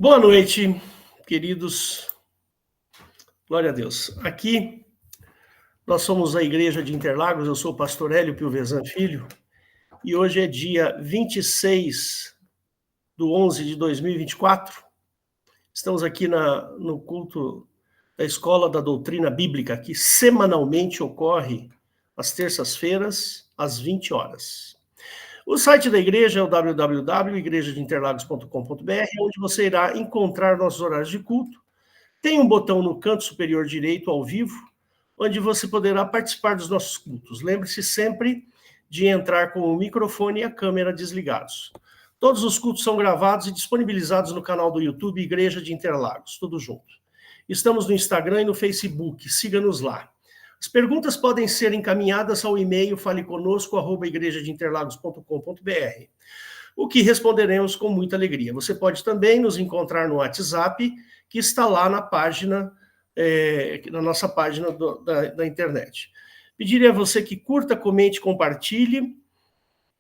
Boa noite, queridos. Glória a Deus. Aqui, nós somos a Igreja de Interlagos, eu sou o pastor Hélio Piovesan Filho, e hoje é dia 26/11/2024. Estamos aqui no culto da Escola da Doutrina Bíblica, que semanalmente ocorre às terças-feiras, às 20 horas. O site da igreja é o www.igrejadeinterlagos.com.br, onde você irá encontrar nossos horários de culto. Tem um botão no canto superior direito, ao vivo, onde você poderá participar dos nossos cultos. Lembre-se sempre de entrar com o microfone e a câmera desligados. Todos os cultos são gravados e disponibilizados no canal do YouTube Igreja de Interlagos, tudo junto. Estamos no Instagram e no Facebook, siga-nos lá. As perguntas podem ser encaminhadas ao e-mail faleconosco@igrejadeinterlagos.com.br, o que responderemos com muita alegria. Você pode também nos encontrar no WhatsApp, que está lá na página, na nossa página da internet. Pediria a você que curta, comente, compartilhe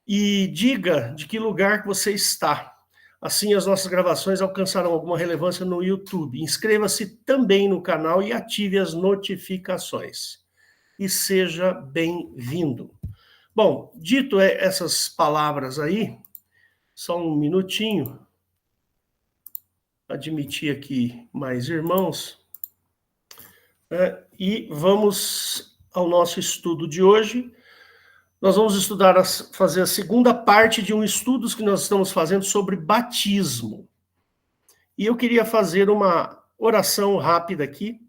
e diga de que lugar que você está. Assim, as nossas gravações alcançarão alguma relevância no YouTube. Inscreva-se também no canal e ative as notificações. E seja bem-vindo. Bom, dito essas palavras aí, só um minutinho, admitir aqui mais irmãos, e vamos ao nosso estudo de hoje. Nós vamos fazer a segunda parte de um estudo que nós estamos fazendo sobre batismo. E eu queria fazer uma oração rápida aqui,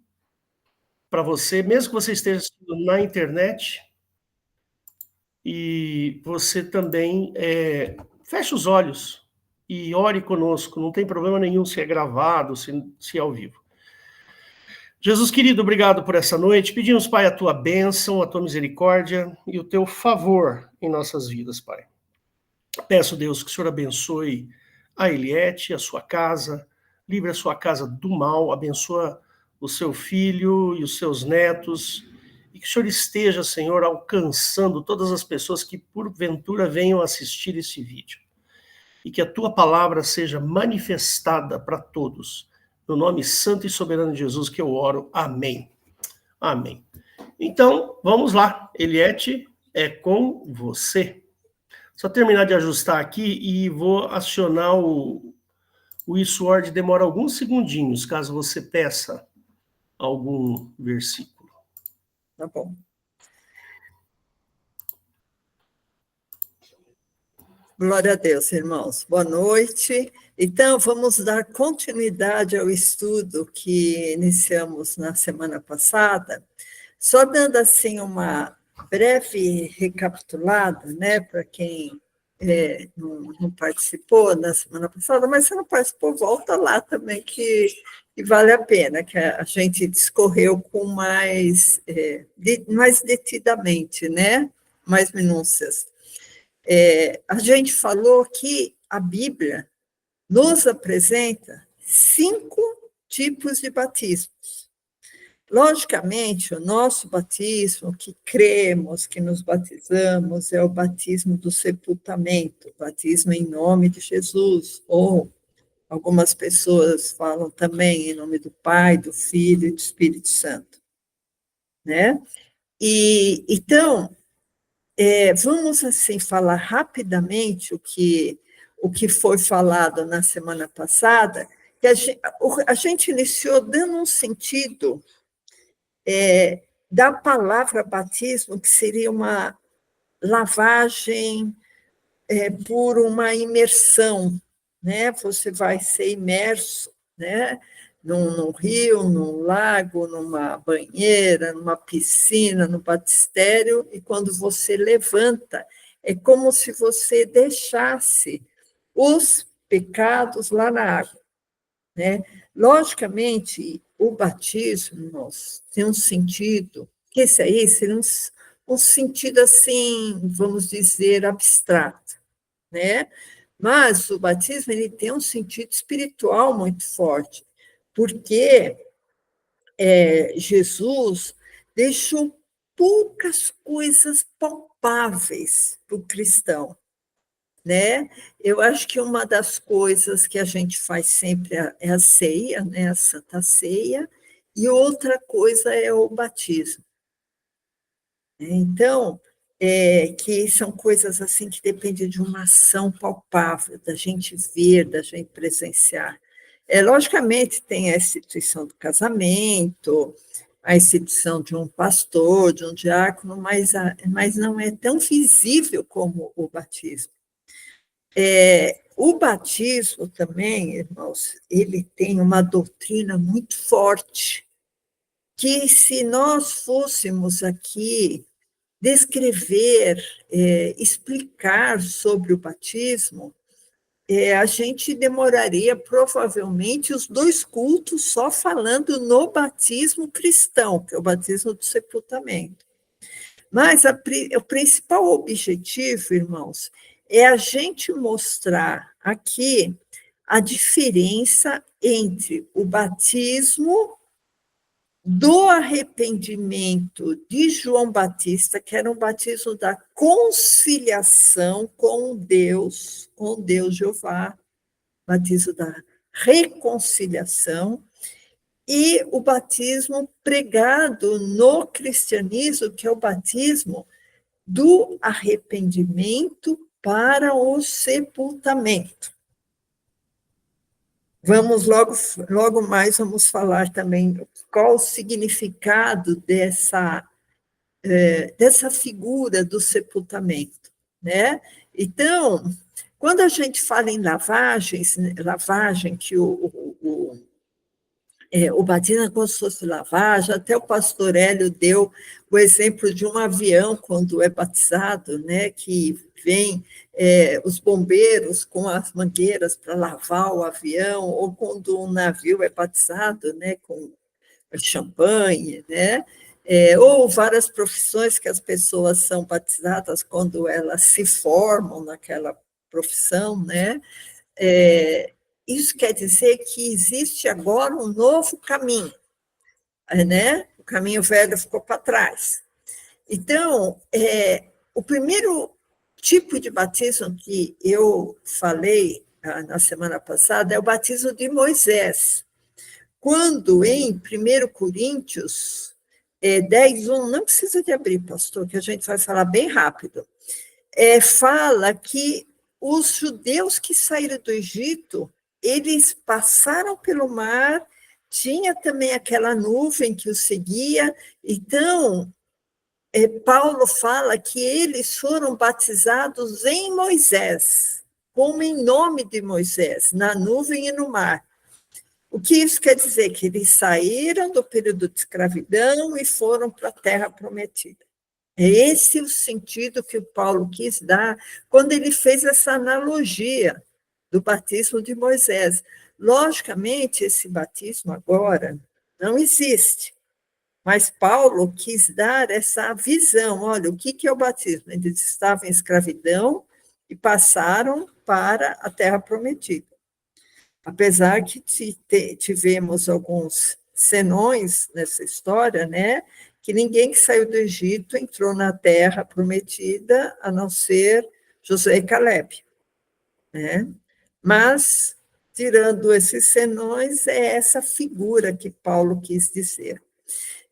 para você, mesmo que você esteja estudando na internet, e você também feche os olhos e ore conosco, não tem problema nenhum se é gravado, se é ao vivo. Jesus querido, obrigado por essa noite, pedimos, Pai, a tua bênção, a tua misericórdia e o teu favor em nossas vidas, Pai. Peço, Deus, que o Senhor abençoe a Eliette, a sua casa, livre a sua casa do mal, abençoa o seu filho e os seus netos, e que o Senhor esteja, Senhor, alcançando todas as pessoas que porventura venham assistir esse vídeo. E que a tua palavra seja manifestada para todos. No nome santo e soberano de Jesus que eu oro. Amém. Amém. Então, vamos lá. Eliette, é com você. Só terminar de ajustar aqui e vou acionar o eSword, demora alguns segundinhos, caso você peça algum versículo. Tá bom. Glória a Deus, irmãos. Boa noite. Então, vamos dar continuidade ao estudo que iniciamos na semana passada, só dando assim uma breve recapitulada, né, para quem não participou na semana passada, mas se não participou, volta lá também, que vale a pena, que a gente discorreu com mais detidamente, né, mais minúcias. A gente falou que a Bíblia nos apresenta 5 tipos de batismos. Logicamente, o nosso batismo, que cremos, que nos batizamos, é o batismo do sepultamento, batismo em nome de Jesus, ou algumas pessoas falam também em nome do Pai, do Filho e do Espírito Santo, né? E então, vamos assim falar rapidamente o que foi falado na semana passada, que a gente iniciou dando um sentido da palavra batismo, que seria uma lavagem por uma imersão, né? Você vai ser imerso, né? Num rio, num lago, numa banheira, numa piscina, no batistério, e quando você levanta, é como se você deixasse os pecados lá na água, né? Logicamente, o batismo, nossa, tem um sentido, que esse aí seria um sentido assim, vamos dizer, abstrato, né? Mas o batismo ele tem um sentido espiritual muito forte, porque Jesus deixou poucas coisas palpáveis para o cristão, né? Eu acho que uma das coisas que a gente faz sempre é a ceia, né? A Santa Ceia, e outra coisa é o batismo. Então, que são coisas assim que dependem de uma ação palpável, da gente ver, da gente presenciar. Logicamente, tem a instituição do casamento, a instituição de um pastor, de um diácono, mas não é tão visível como o batismo. O batismo também, irmãos, ele tem uma doutrina muito forte, que se nós fôssemos aqui descrever, explicar sobre o batismo, a gente demoraria provavelmente os 2 cultos só falando no batismo cristão, que é o batismo do sepultamento. Mas o principal objetivo, irmãos, é a gente mostrar aqui a diferença entre o batismo do arrependimento de João Batista, que era um batismo da conciliação com Deus Jeová, batismo da reconciliação, e o batismo pregado no cristianismo, que é o batismo do arrependimento para o sepultamento. Vamos logo mais vamos falar também qual o significado dessa figura do sepultamento, né? Então, quando a gente fala em lavagens, lavagem que o batismo é como se fosse lavagem, até o pastor Hélio deu o exemplo de um avião quando é batizado, né, que vem os bombeiros com as mangueiras para lavar o avião, ou quando um navio é batizado, né, com champanhe, né, ou várias profissões que as pessoas são batizadas quando elas se formam naquela profissão, né, isso quer dizer que existe agora um novo caminho, né? O caminho velho ficou para trás. Então, o primeiro tipo de batismo que eu falei na semana passada é o batismo de Moisés, quando em 1 Coríntios 10:1, não precisa de abrir, pastor, que a gente vai falar bem rápido, fala que os judeus que saíram do Egito, eles passaram pelo mar, tinha também aquela nuvem que os seguia, então, Paulo fala que eles foram batizados em Moisés, como em nome de Moisés, na nuvem e no mar. O que isso quer dizer? Que eles saíram do período de escravidão e foram para a terra prometida. É esse o sentido que o Paulo quis dar quando ele fez essa analogia do batismo de Moisés. Logicamente, esse batismo agora não existe, mas Paulo quis dar essa visão. Olha, o que é o batismo? Eles estavam em escravidão e passaram para a terra prometida. Apesar que tivemos alguns senões nessa história, né, que ninguém que saiu do Egito entrou na terra prometida, a não ser Josué e Caleb, né? Mas, tirando esses senões, é essa figura que Paulo quis dizer.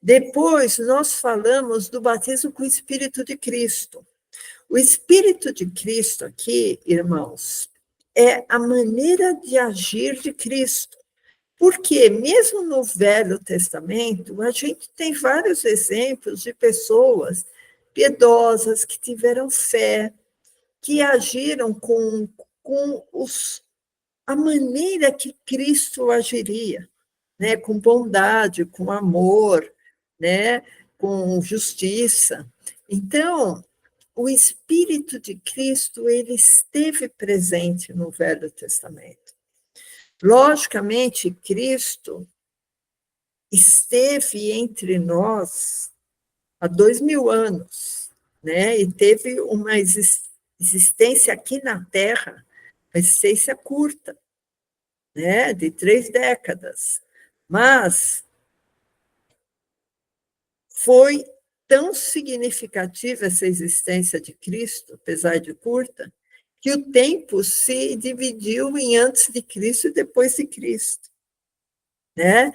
Depois, nós falamos do batismo com o Espírito de Cristo. O Espírito de Cristo aqui, irmãos, é a maneira de agir de Cristo. Porque, mesmo no Velho Testamento, a gente tem vários exemplos de pessoas piedosas que tiveram fé, que agiram com a maneira que Cristo agiria, né? Com bondade, com amor, né? Com justiça. Então, o Espírito de Cristo, ele esteve presente no Velho Testamento. Logicamente, Cristo esteve entre nós há 2000 anos, né? E teve uma existência aqui na Terra, uma existência curta, né? De 3 décadas. Mas foi tão significativa essa existência de Cristo, apesar de curta, que o tempo se dividiu em antes de Cristo e depois de Cristo, né?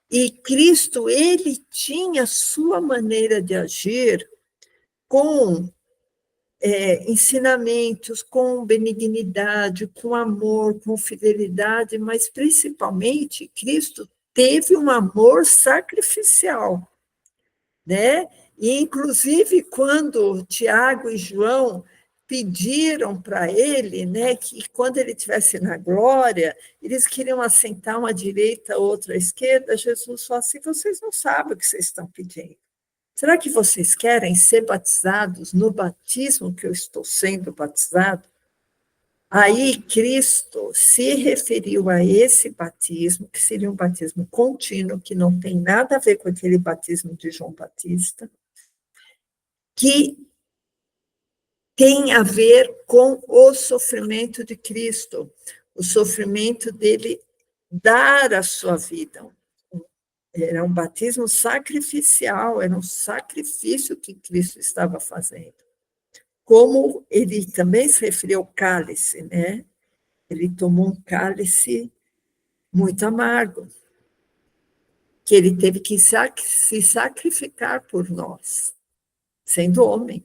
E Cristo, ele tinha sua maneira de agir com ensinamentos, com benignidade, com amor, com fidelidade, mas principalmente Cristo teve um amor sacrificial, né? E inclusive quando Tiago e João pediram para ele, né, que quando ele estivesse na glória, eles queriam assentar uma à direita, outra à esquerda, Jesus falou assim: vocês não sabem o que vocês estão pedindo. Será que vocês querem ser batizados no batismo que eu estou sendo batizado? Aí Cristo se referiu a esse batismo, que seria um batismo contínuo, que não tem nada a ver com aquele batismo de João Batista, que tem a ver com o sofrimento de Cristo, o sofrimento dele dar a sua vida. Era um batismo sacrificial, era um sacrifício que Cristo estava fazendo. Como ele também se referiu ao cálice, né? Ele tomou um cálice muito amargo, que ele teve que se sacrificar por nós, sendo homem,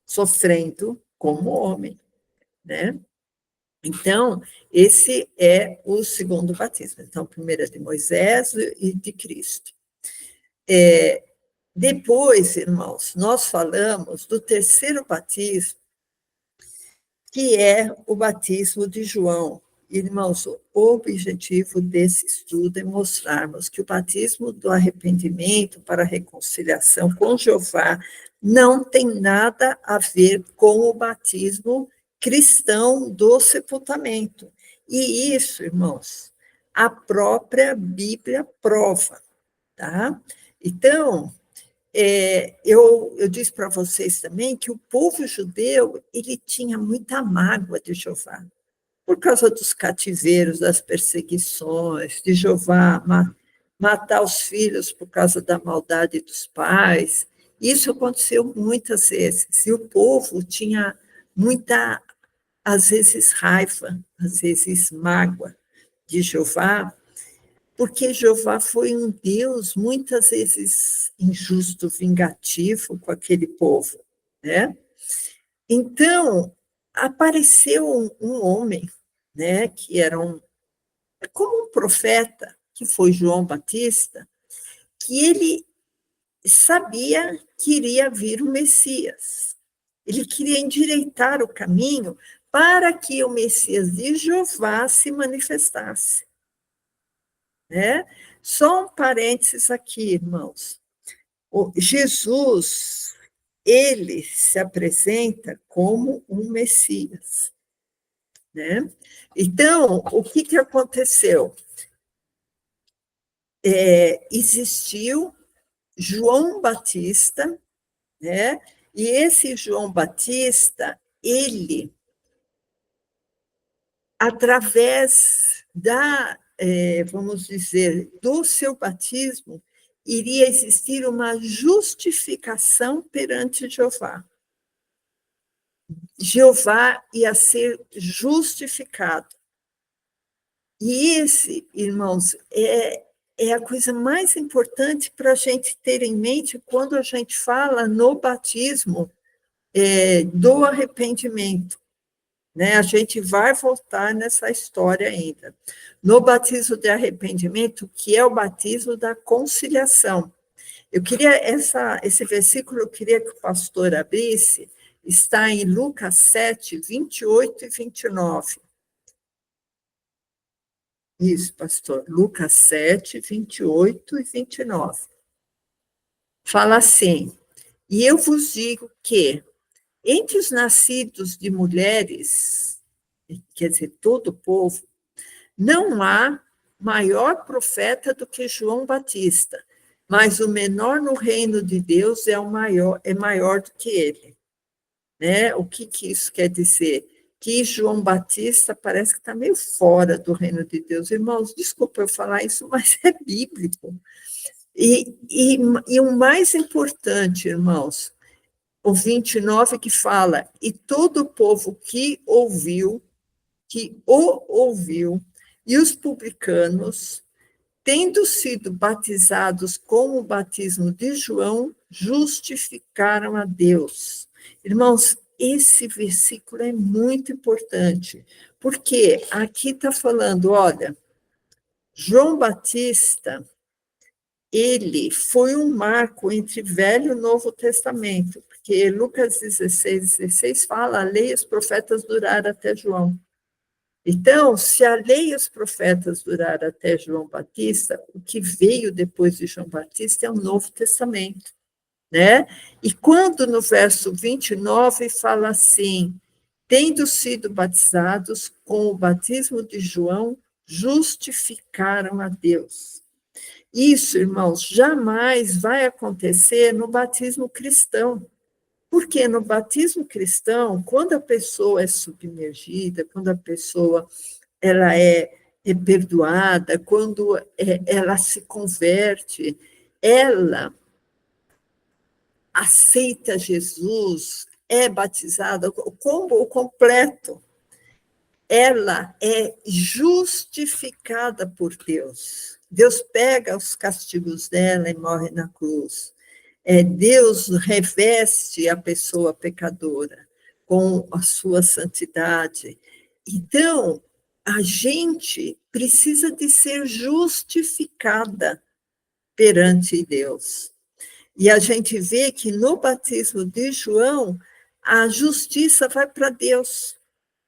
sofrendo como homem, né? Então, esse é o segundo batismo. Então, primeiro é de Moisés e de Cristo. Depois, irmãos, nós falamos do terceiro batismo, que é o batismo de João. Irmãos, o objetivo desse estudo é mostrarmos que o batismo do arrependimento para a reconciliação com Jeová não tem nada a ver com o batismo cristão do sepultamento. E isso, irmãos, a própria Bíblia prova, tá? Então, eu disse para vocês também que o povo judeu, ele tinha muita mágoa de Jeová, por causa dos cativeiros, das perseguições, de Jeová matar os filhos por causa da maldade dos pais. Isso aconteceu muitas vezes, e o povo tinha muita, às vezes, raiva, às vezes, mágoa de Jeová, porque Jeová foi um Deus muitas vezes injusto, vingativo com aquele povo, né? Então, apareceu um homem, né, que era como um profeta, que foi João Batista, que ele sabia que iria vir o Messias. Ele queria endireitar o caminho para que o Messias de Jeová se manifestasse, né? Só um parênteses aqui, irmãos. O Jesus, ele se apresenta como um Messias, né? Então, o que aconteceu? Existiu João Batista, né? E esse João Batista, ele, através vamos dizer, do seu batismo, iria existir uma justificação perante Jeová. Jeová ia ser justificado. E esse, irmãos, é a coisa mais importante para a gente ter em mente quando a gente fala no batismo do arrependimento. Né? A gente vai voltar nessa história ainda. No batismo de arrependimento, que é o batismo da conciliação. Eu queria, esse versículo, eu queria que o pastor abrisse, está em Lucas 7, 28 e 29. Isso, pastor. Lucas 7, 28 e 29. Fala assim: e eu vos digo que, entre os nascidos de mulheres, quer dizer, todo o povo, não há maior profeta do que João Batista, mas o menor no reino de Deus é maior do que ele. Né? O que isso quer dizer? Que João Batista parece que está meio fora do reino de Deus. Irmãos, desculpa eu falar isso, mas é bíblico. E o mais importante, irmãos, o 29, que fala, e todo o povo que o ouviu, e os publicanos, tendo sido batizados com o batismo de João, justificaram a Deus. Irmãos, esse versículo é muito importante, porque aqui está falando, olha, João Batista, ele foi um marco entre Velho e Novo Testamento, porque Lucas 16 fala, a lei e os profetas duraram até João. Então, se a lei e os profetas duraram até João Batista, o que veio depois de João Batista é o Novo Testamento, né? E quando no verso 29 fala assim, tendo sido batizados com o batismo de João, justificaram a Deus. Isso, irmãos, jamais vai acontecer no batismo cristão. Porque no batismo cristão, quando a pessoa é submergida, quando a pessoa ela é perdoada, quando ela se converte, ela aceita Jesus, é batizada, o combo completo, ela é justificada por Deus. Deus pega os castigos dela e morre na cruz. Deus reveste a pessoa pecadora com a sua santidade. Então, a gente precisa de ser justificada perante Deus. E a gente vê que no batismo de João, a justiça vai para Deus,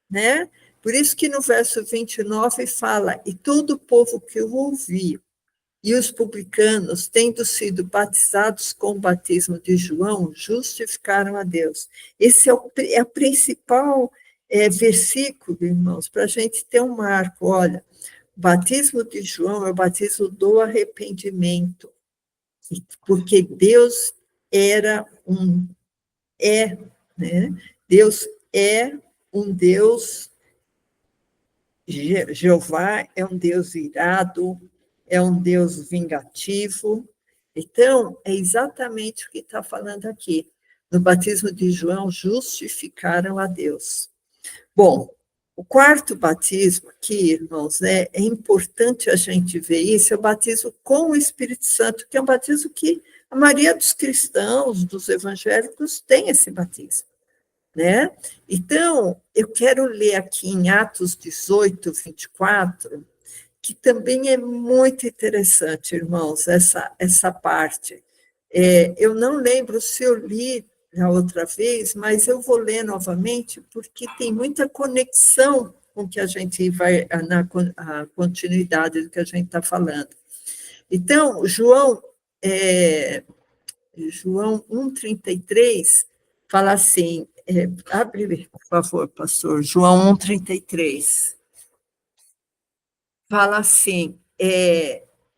né? Por isso que no verso 29 fala, e todo o povo que o ouviu, e os publicanos, tendo sido batizados com o batismo de João, justificaram a Deus. Esse é o principal versículo, irmãos, para a gente ter um marco. Olha, o batismo de João é o batismo do arrependimento, porque Deus né? Deus é um Deus, Jeová é um Deus irado, é um Deus vingativo. Então, é exatamente o que está falando aqui. No batismo de João, justificaram a Deus. Bom, o quarto batismo aqui, irmãos, é importante a gente ver isso, é o batismo com o Espírito Santo, que é um batismo que a maioria dos cristãos, dos evangélicos, tem esse batismo, né? Então, eu quero ler aqui em Atos 18, 24, que também é muito interessante, irmãos, essa parte. Eu não lembro se eu li na outra vez, mas eu vou ler novamente, porque tem muita conexão com o que a gente vai, a continuidade do que a gente está falando. Então, João 1,33 fala assim, abre, por favor, pastor, João 1,33. Fala assim,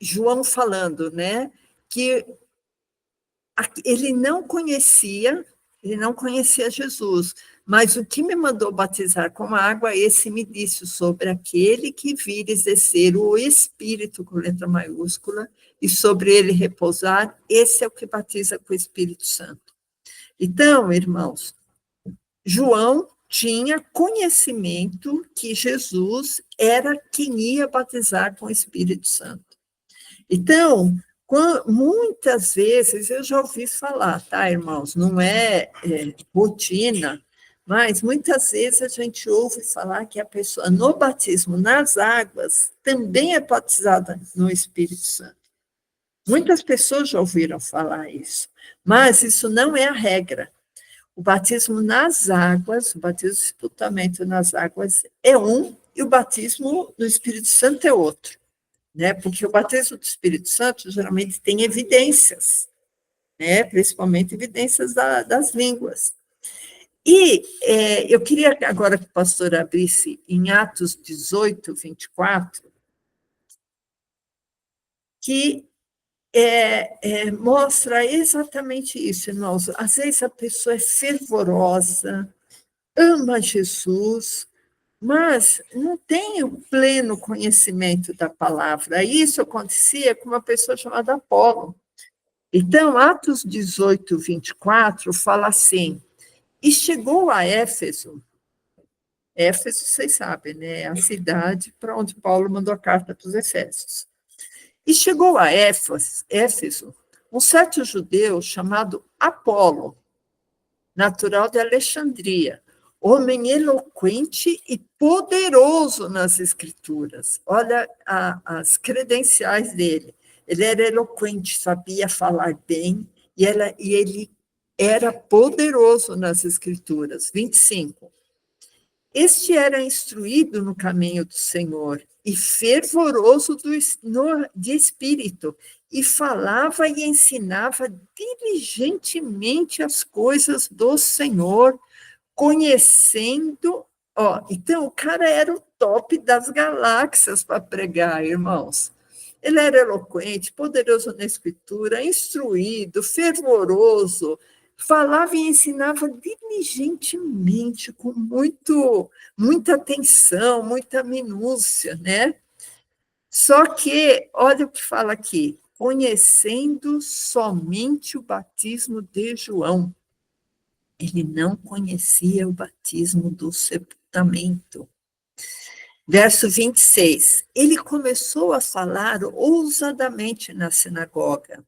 João falando, né, que ele não conhecia Jesus, mas o que me mandou batizar com água, esse me disse sobre aquele que vires descer o Espírito, com letra maiúscula, e sobre ele repousar, esse é o que batiza com o Espírito Santo. Então, irmãos, João tinha conhecimento que Jesus era quem ia batizar com o Espírito Santo. Então, muitas vezes eu já ouvi falar, tá, irmãos? Não é rotina, mas muitas vezes a gente ouve falar que a pessoa, no batismo nas águas, também é batizada no Espírito Santo. Muitas pessoas já ouviram falar isso, mas isso não é a regra. O batismo nas águas, o batismo de sepultamento nas águas é um, e o batismo do Espírito Santo é outro, né? Porque o batismo do Espírito Santo geralmente tem evidências, né? Principalmente evidências das línguas. E eu queria agora que o pastor abrisse em Atos 18, 24, que mostra exatamente isso, irmãos. Às vezes a pessoa é fervorosa, ama Jesus, mas não tem o pleno conhecimento da palavra. Isso acontecia com uma pessoa chamada Apolo. Então, Atos 18, 24, fala assim, e chegou a Éfeso, Éfeso, vocês sabem, né, é a cidade para onde Paulo mandou a carta para os Efésios. E chegou a Éfeso um certo judeu chamado Apolo, natural de Alexandria, homem eloquente e poderoso nas escrituras. Olha as credenciais dele. Ele era eloquente, sabia falar bem, e ele era poderoso nas escrituras. 25. Este era instruído no caminho do Senhor e fervoroso de espírito, e falava e ensinava diligentemente as coisas do Senhor, conhecendo. Então, o cara era o top das galáxias para pregar, irmãos. Ele era eloquente, poderoso na escritura, instruído, fervoroso, falava e ensinava diligentemente, com muita atenção, muita minúcia, né? Só que, olha o que fala aqui, conhecendo somente o batismo de João. Ele não conhecia o batismo do sepultamento. Verso 26, ele começou a falar ousadamente na sinagoga,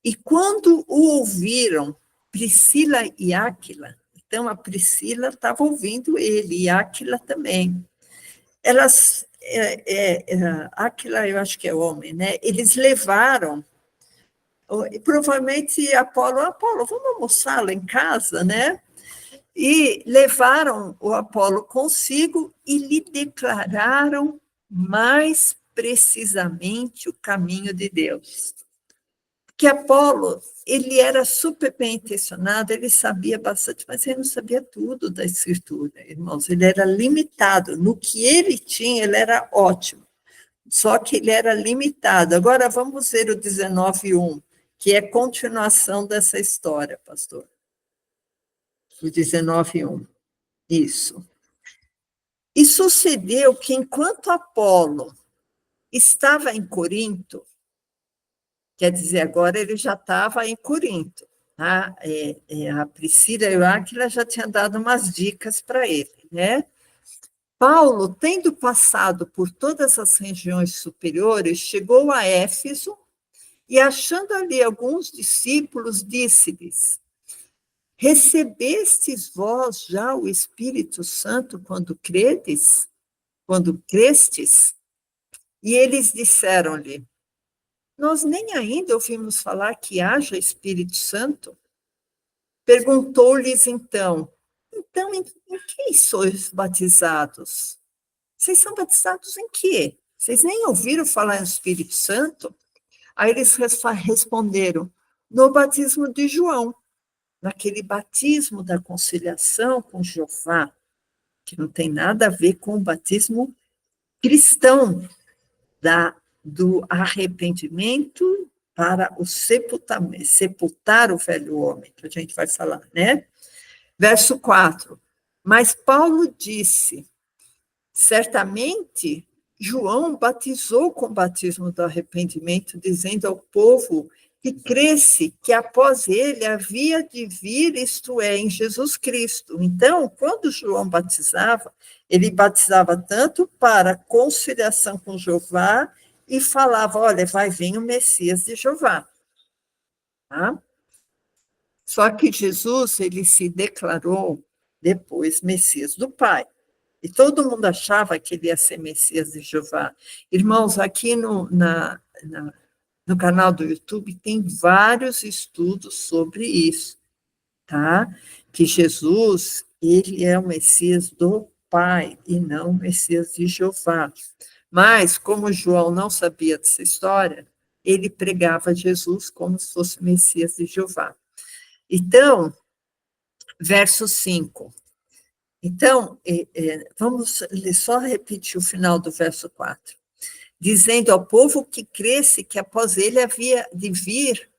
e quando o ouviram, Priscila e Áquila, então a Priscila estava ouvindo ele, e Áquila também, elas, Áquila eu acho que é homem, né? Eles levaram, provavelmente Apolo, vamos almoçar lá em casa, né? E levaram o Apolo consigo e lhe declararam mais precisamente o caminho de Deus. Porque Apolo, ele era super bem intencionado, ele sabia bastante, mas ele não sabia tudo da escritura, irmãos. Ele era limitado. No que ele tinha, ele era ótimo. Só que ele era limitado. Agora, vamos ver o 19:1, que é continuação dessa história, pastor. O 19:1. Isso. E sucedeu que, enquanto Apolo estava em Corinto, quer dizer, agora ele já estava em Corinto, tá? A Priscila e o Áquila já tinham dado umas dicas para ele, né? Paulo, tendo passado por todas as regiões superiores, chegou a Éfeso e, achando ali alguns discípulos, disse-lhes: recebestes vós já o Espírito Santo quando crestes? E eles disseram-lhe: nós nem ainda ouvimos falar que haja Espírito Santo. Perguntou-lhes então, em que sois batizados? Vocês são batizados em quê? Vocês nem ouviram falar em Espírito Santo? Aí eles responderam, no batismo de João, naquele batismo da conciliação com Jeová, que não tem nada a ver com o batismo cristão, do arrependimento para o sepultar o velho homem, que a gente vai falar, né? Verso 4. Mas Paulo disse, certamente João batizou com o batismo do arrependimento, dizendo ao povo que cresce que após ele havia de vir, isto é, em Jesus Cristo. Então, quando João batizava, ele batizava tanto para conciliação com Jeová e falava, olha, vai vir o Messias de Jeová. Tá? Só que Jesus, ele se declarou depois Messias do Pai. E todo mundo achava que ele ia ser Messias de Jeová. Irmãos, aqui no canal do YouTube tem vários estudos sobre isso, tá? Que Jesus, ele é o Messias do Pai e não o Messias de Jeová. Mas, como João não sabia dessa história, ele pregava Jesus como se fosse o Messias de Jeová. Então, verso 5. Então, vamos só repetir o final do verso 4. Dizendo ao povo que cresce que após ele havia de vir,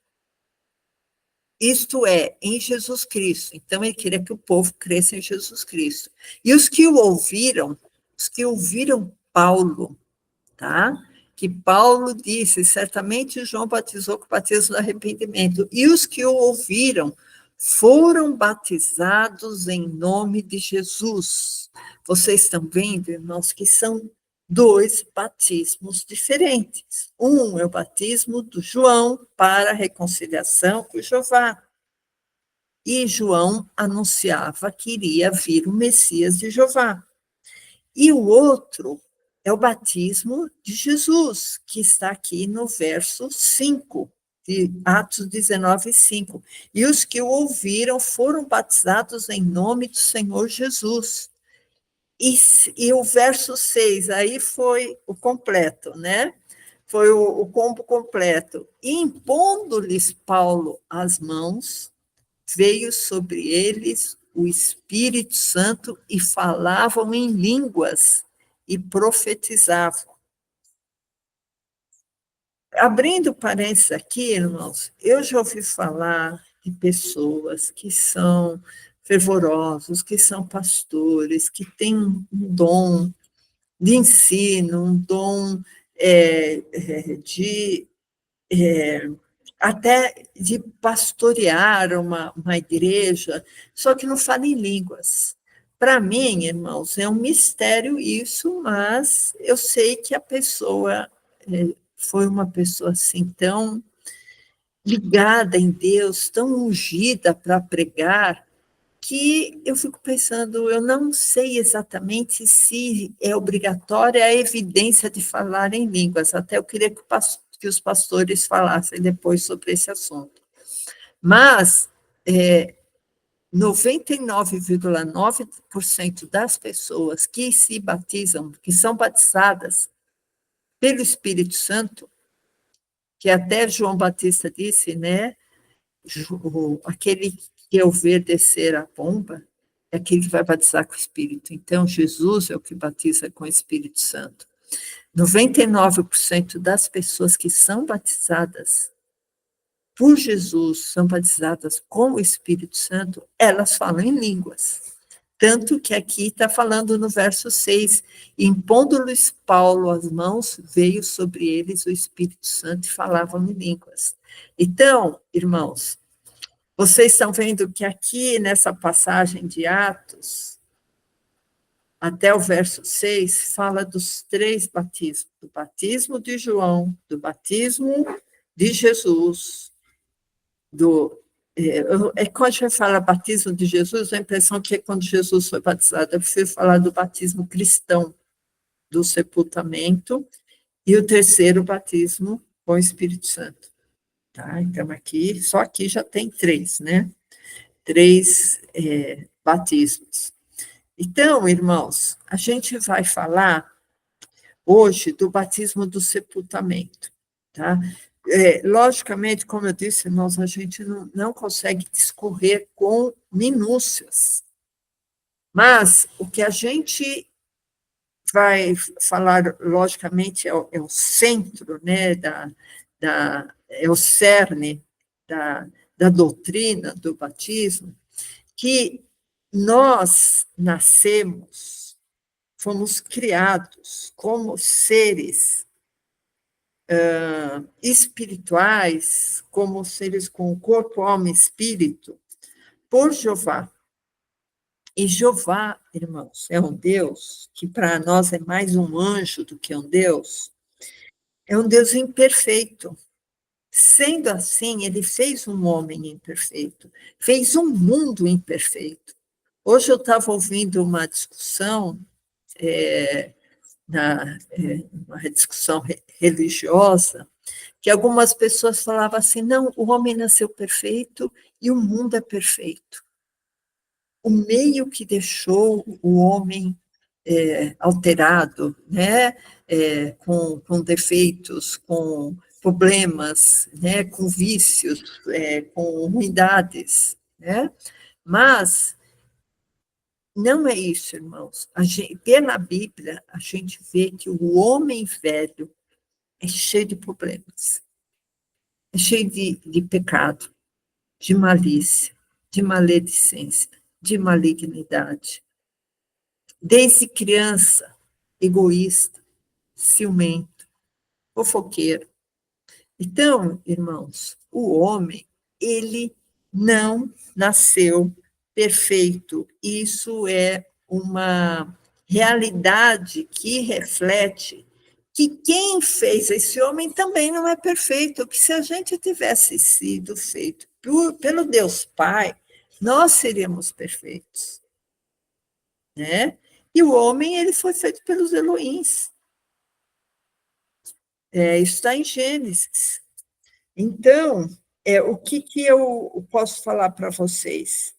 isto é, em Jesus Cristo. Então, ele queria que o povo cresça em Jesus Cristo. E os que ouviram Paulo, tá? que Paulo disse, certamente João batizou com o batismo do arrependimento, e os que o ouviram foram batizados em nome de Jesus. Vocês estão vendo, irmãos, que são dois batismos diferentes. Um é o batismo do João para a reconciliação com Jeová. E João anunciava que iria vir o Messias de Jeová. E o outro é o batismo de Jesus, que está aqui no verso 5, de Atos 19, 5. E os que o ouviram foram batizados em nome do Senhor Jesus. E o verso 6, aí foi o completo, né? Foi o combo completo. E impondo-lhes Paulo as mãos, veio sobre eles o Espírito Santo e falavam em línguas e profetizavam. Abrindo parênteses aqui, irmãos, eu já ouvi falar de pessoas que são fervorosos, que são pastores, que têm um dom de ensino, um dom de até de pastorear uma igreja, só que não fala em línguas. Para mim, irmãos, é um mistério isso, mas eu sei que a pessoa foi uma pessoa assim tão ligada em Deus, tão ungida para pregar, que eu fico pensando, eu não sei exatamente se é obrigatória a evidência de falar em línguas, até eu queria que os pastores falassem depois sobre esse assunto. Mas 99,9% das pessoas que se batizam, que são batizadas pelo Espírito Santo, que até João Batista disse, né, aquele que eu ver descer a pomba, é aquele que vai batizar com o Espírito. Então, Jesus é o que batiza com o Espírito Santo. 99% das pessoas que são batizadas por Jesus, são batizadas com o Espírito Santo, elas falam em línguas. Tanto que aqui está falando no verso 6, impondo-lhes Paulo as mãos, veio sobre eles o Espírito Santo e falavam em línguas. Então, irmãos, vocês estão vendo que aqui, nessa passagem de Atos, até o verso 6, fala dos 3 batismos, do batismo de João, do batismo de Jesus, quando a gente fala batismo de Jesus, a impressão que é quando Jesus foi batizado. Eu preciso falar do batismo cristão, do sepultamento, e o terceiro batismo com o Espírito Santo. Tá? Então, só aqui já tem 3, né? 3 batismos. Então, irmãos, a gente vai falar hoje do batismo do sepultamento, tá? Logicamente, como eu disse, irmãos, a gente não consegue discorrer com minúcias, mas o que a gente vai falar, logicamente, é o centro, né, é o cerne da doutrina do batismo, que nós nascemos, fomos criados como seres espirituais, como seres com corpo, alma e espírito, por Jeová. E Jeová, irmãos, é um Deus que para nós é mais um anjo do que um Deus, é um Deus imperfeito. Sendo assim, ele fez um homem imperfeito, fez um mundo imperfeito. Hoje eu estava ouvindo uma discussão, uma discussão religiosa, que algumas pessoas falavam assim, não, o homem nasceu perfeito e o mundo é perfeito. O meio que deixou o homem alterado, né, com defeitos, com problemas, né, com vícios, com ruindades, né? Mas não é isso, irmãos. Pela Bíblia, a gente vê que o homem velho é cheio de problemas, é cheio de pecado, de malícia, de maledicência, de malignidade. Desde criança, egoísta, ciumento, fofoqueiro. Então, irmãos, o homem, ele não nasceu perfeito. Isso é uma realidade que reflete que quem fez esse homem também não é perfeito, que se a gente tivesse sido feito pelo Deus Pai, nós seríamos perfeitos, né? E o homem, ele foi feito pelos Elohims. Isso está em Gênesis. Então, o que eu posso falar para vocês?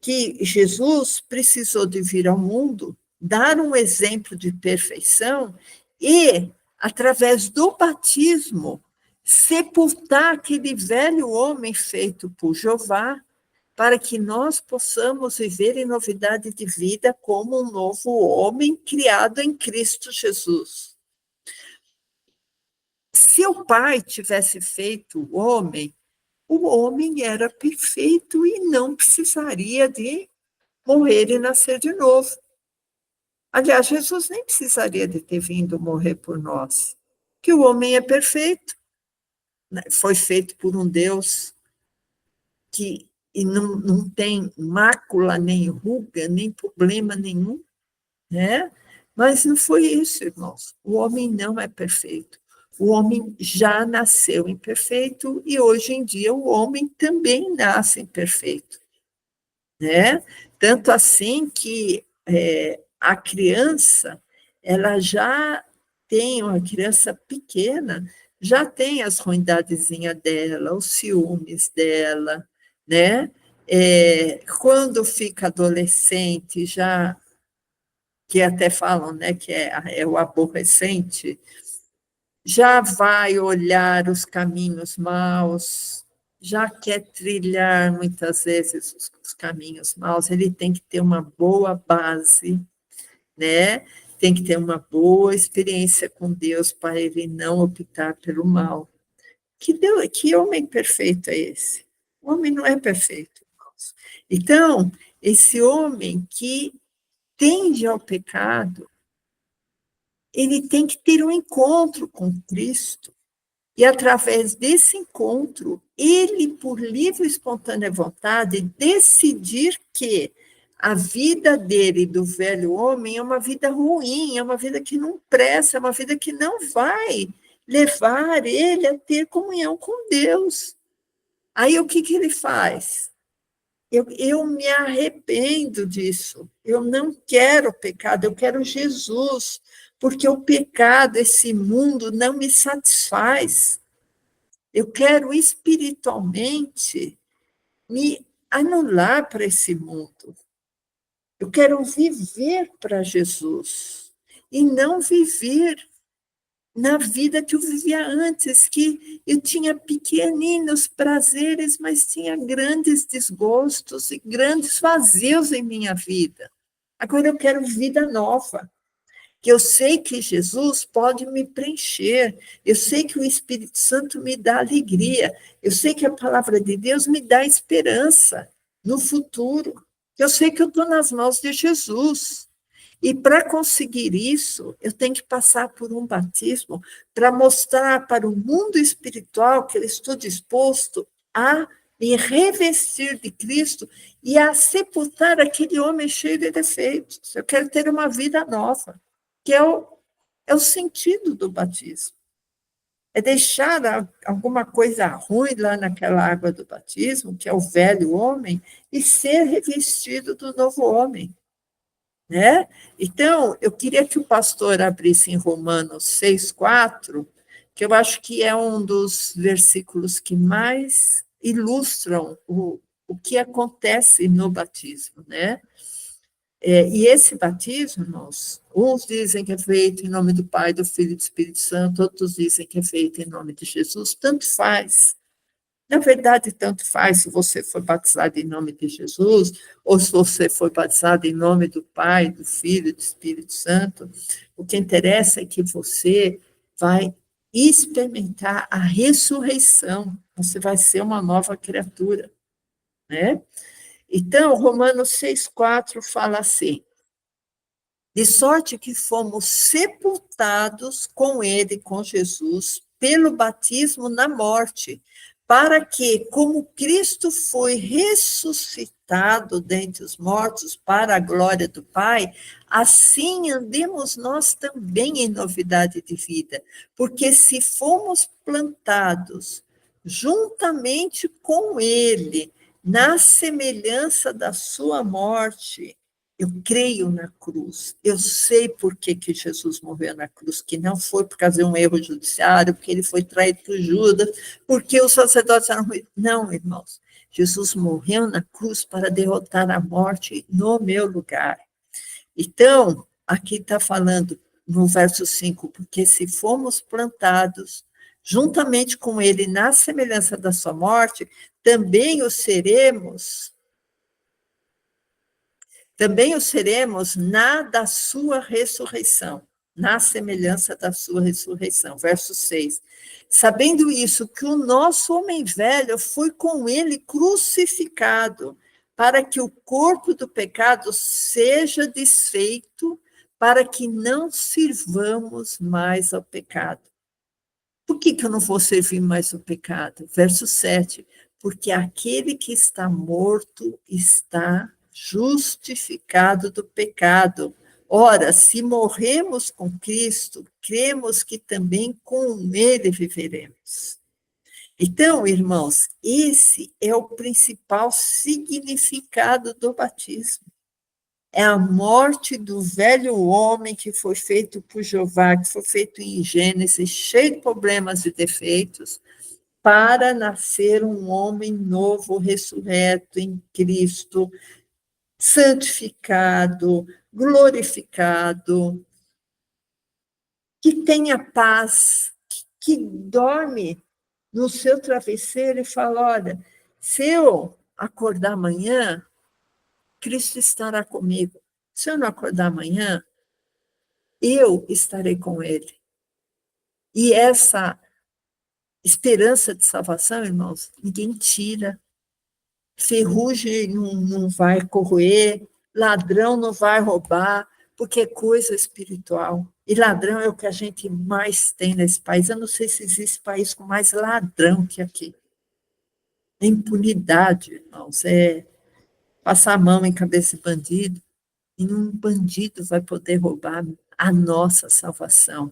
Que Jesus precisou de vir ao mundo, dar um exemplo de perfeição e, através do batismo, sepultar aquele velho homem feito por Jeová, para que nós possamos viver em novidade de vida como um novo homem criado em Cristo Jesus. Se o Pai tivesse feito o homem era perfeito e não precisaria de morrer e nascer de novo. Aliás, Jesus nem precisaria de ter vindo morrer por nós, que o homem é perfeito, né? Foi feito por um Deus que não tem mácula, nem ruga, nem problema nenhum, né? Mas não foi isso, irmãos. O homem não é perfeito. O homem já nasceu imperfeito e hoje em dia o homem também nasce imperfeito, né? Tanto assim que a criança, ela já tem, uma criança pequena, já tem as ruindadezinhas dela, os ciúmes dela, né? Quando fica adolescente, já, que até falam, né, que é o aborrecente, já vai olhar os caminhos maus, já quer trilhar muitas vezes os caminhos maus, ele tem que ter uma boa base, né? Tem que ter uma boa experiência com Deus para ele não optar pelo mal. Que homem perfeito é esse? O homem não é perfeito, irmãos. Então, esse homem que tende ao pecado, ele tem que ter um encontro com Cristo. E, através desse encontro, ele, por livre e espontânea vontade, decidir que a vida dele, do velho homem, é uma vida ruim, é uma vida que não presta, é uma vida que não vai levar ele a ter comunhão com Deus. Aí, o que ele faz? Eu me arrependo disso. Eu não quero pecado, eu quero Jesus, porque o pecado, esse mundo, não me satisfaz. Eu quero espiritualmente me anular para esse mundo. Eu quero viver para Jesus e não viver na vida que eu vivia antes, que eu tinha pequeninos prazeres, mas tinha grandes desgostos e grandes vazios em minha vida. Agora eu quero vida nova, que eu sei que Jesus pode me preencher, eu sei que o Espírito Santo me dá alegria, eu sei que a palavra de Deus me dá esperança no futuro, eu sei que eu estou nas mãos de Jesus. E para conseguir isso, eu tenho que passar por um batismo para mostrar para o mundo espiritual que eu estou disposto a me revestir de Cristo e a sepultar aquele homem cheio de defeitos. Eu quero ter uma vida nova, que é o sentido do batismo. É deixar alguma coisa ruim lá naquela água do batismo, que é o velho homem, e ser revestido do novo homem. Né? Então, eu queria que o pastor abrisse em Romanos 6,4, que eu acho que é um dos versículos que mais ilustram o que acontece no batismo, né? E esse batismo, irmãos, uns dizem que é feito em nome do Pai, do Filho e do Espírito Santo, outros dizem que é feito em nome de Jesus, tanto faz. Na verdade, tanto faz se você foi batizado em nome de Jesus, ou se você foi batizado em nome do Pai, do Filho e do Espírito Santo. O que interessa é que você vai experimentar a ressurreição, você vai ser uma nova criatura, né? Então, Romanos 6,4 fala assim: de sorte que fomos sepultados com ele, com Jesus, pelo batismo na morte, para que, como Cristo foi ressuscitado dentre os mortos para a glória do Pai, assim andemos nós também em novidade de vida. Porque se fomos plantados juntamente com Ele, na semelhança da sua morte, eu creio na cruz, eu sei por que Jesus morreu na cruz, que não foi por causa de um erro judiciário, porque ele foi traído por Judas, porque os sacerdotes eram ruins. Não, irmãos, Jesus morreu na cruz para derrotar a morte no meu lugar. Então, aqui está falando no verso 5, porque se fomos plantados juntamente com ele na semelhança da sua morte, também o seremos na da sua ressurreição, na semelhança da sua ressurreição. Verso 6. Sabendo isso, que o nosso homem velho foi com ele crucificado, para que o corpo do pecado seja desfeito, para que não sirvamos mais ao pecado. Por que eu não vou servir mais ao pecado? Verso 7. Porque aquele que está morto está justificado do pecado. Ora, se morremos com Cristo, cremos que também com ele viveremos. Então, irmãos, esse é o principal significado do batismo. É a morte do velho homem que foi feito por Jeová, que foi feito em Gênesis, cheio de problemas e defeitos, para nascer um homem novo, ressurreto em Cristo, santificado, glorificado, que tenha paz, que dorme no seu travesseiro e fala, olha, se eu acordar amanhã, Cristo estará comigo. Se eu não acordar amanhã, eu estarei com ele. E essa esperança de salvação, irmãos, ninguém tira. Ferrugem não vai corroer, ladrão não vai roubar, porque é coisa espiritual. E ladrão é o que a gente mais tem nesse país. Eu não sei se existe país com mais ladrão que aqui. É impunidade, irmãos, é passar a mão em cabeça de bandido, e nenhum bandido vai poder roubar a nossa salvação.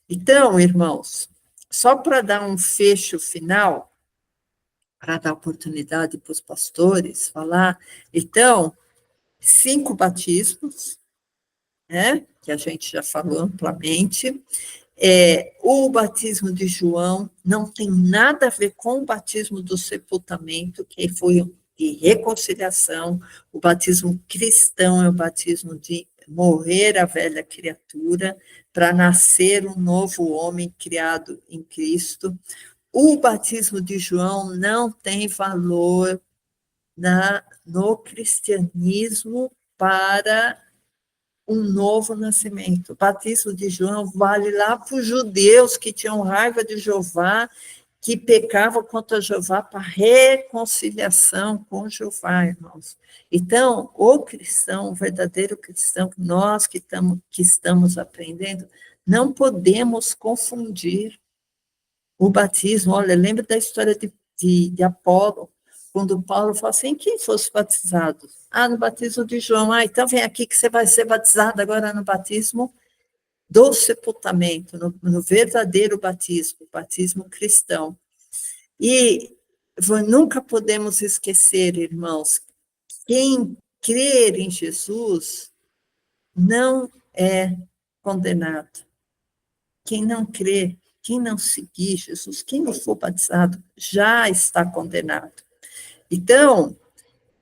Então, irmãos, só para dar um fecho final, para dar oportunidade para os pastores falar, então, 5 batismos, né, que a gente já falou amplamente. O batismo de João não tem nada a ver com o batismo do sepultamento, que foi de reconciliação. O batismo cristão é o batismo de morrer a velha criatura para nascer um novo homem criado em Cristo. O batismo de João não tem valor no cristianismo para um novo nascimento. O batismo de João vale lá para os judeus que tinham raiva de Jeová, que pecavam contra Jeová para reconciliação com Jeová, irmãos. Então, o cristão, o verdadeiro cristão, nós que estamos aprendendo, não podemos confundir o batismo. Olha, lembra da história de Apolo, quando Paulo falou assim, quem fosse batizado? No batismo de João. Então vem aqui que você vai ser batizado agora no batismo do sepultamento, no verdadeiro batismo, o batismo cristão. E nunca podemos esquecer, irmãos, quem crer em Jesus não é condenado. Quem não crer, quem não seguir Jesus, quem não for batizado, já está condenado. Então,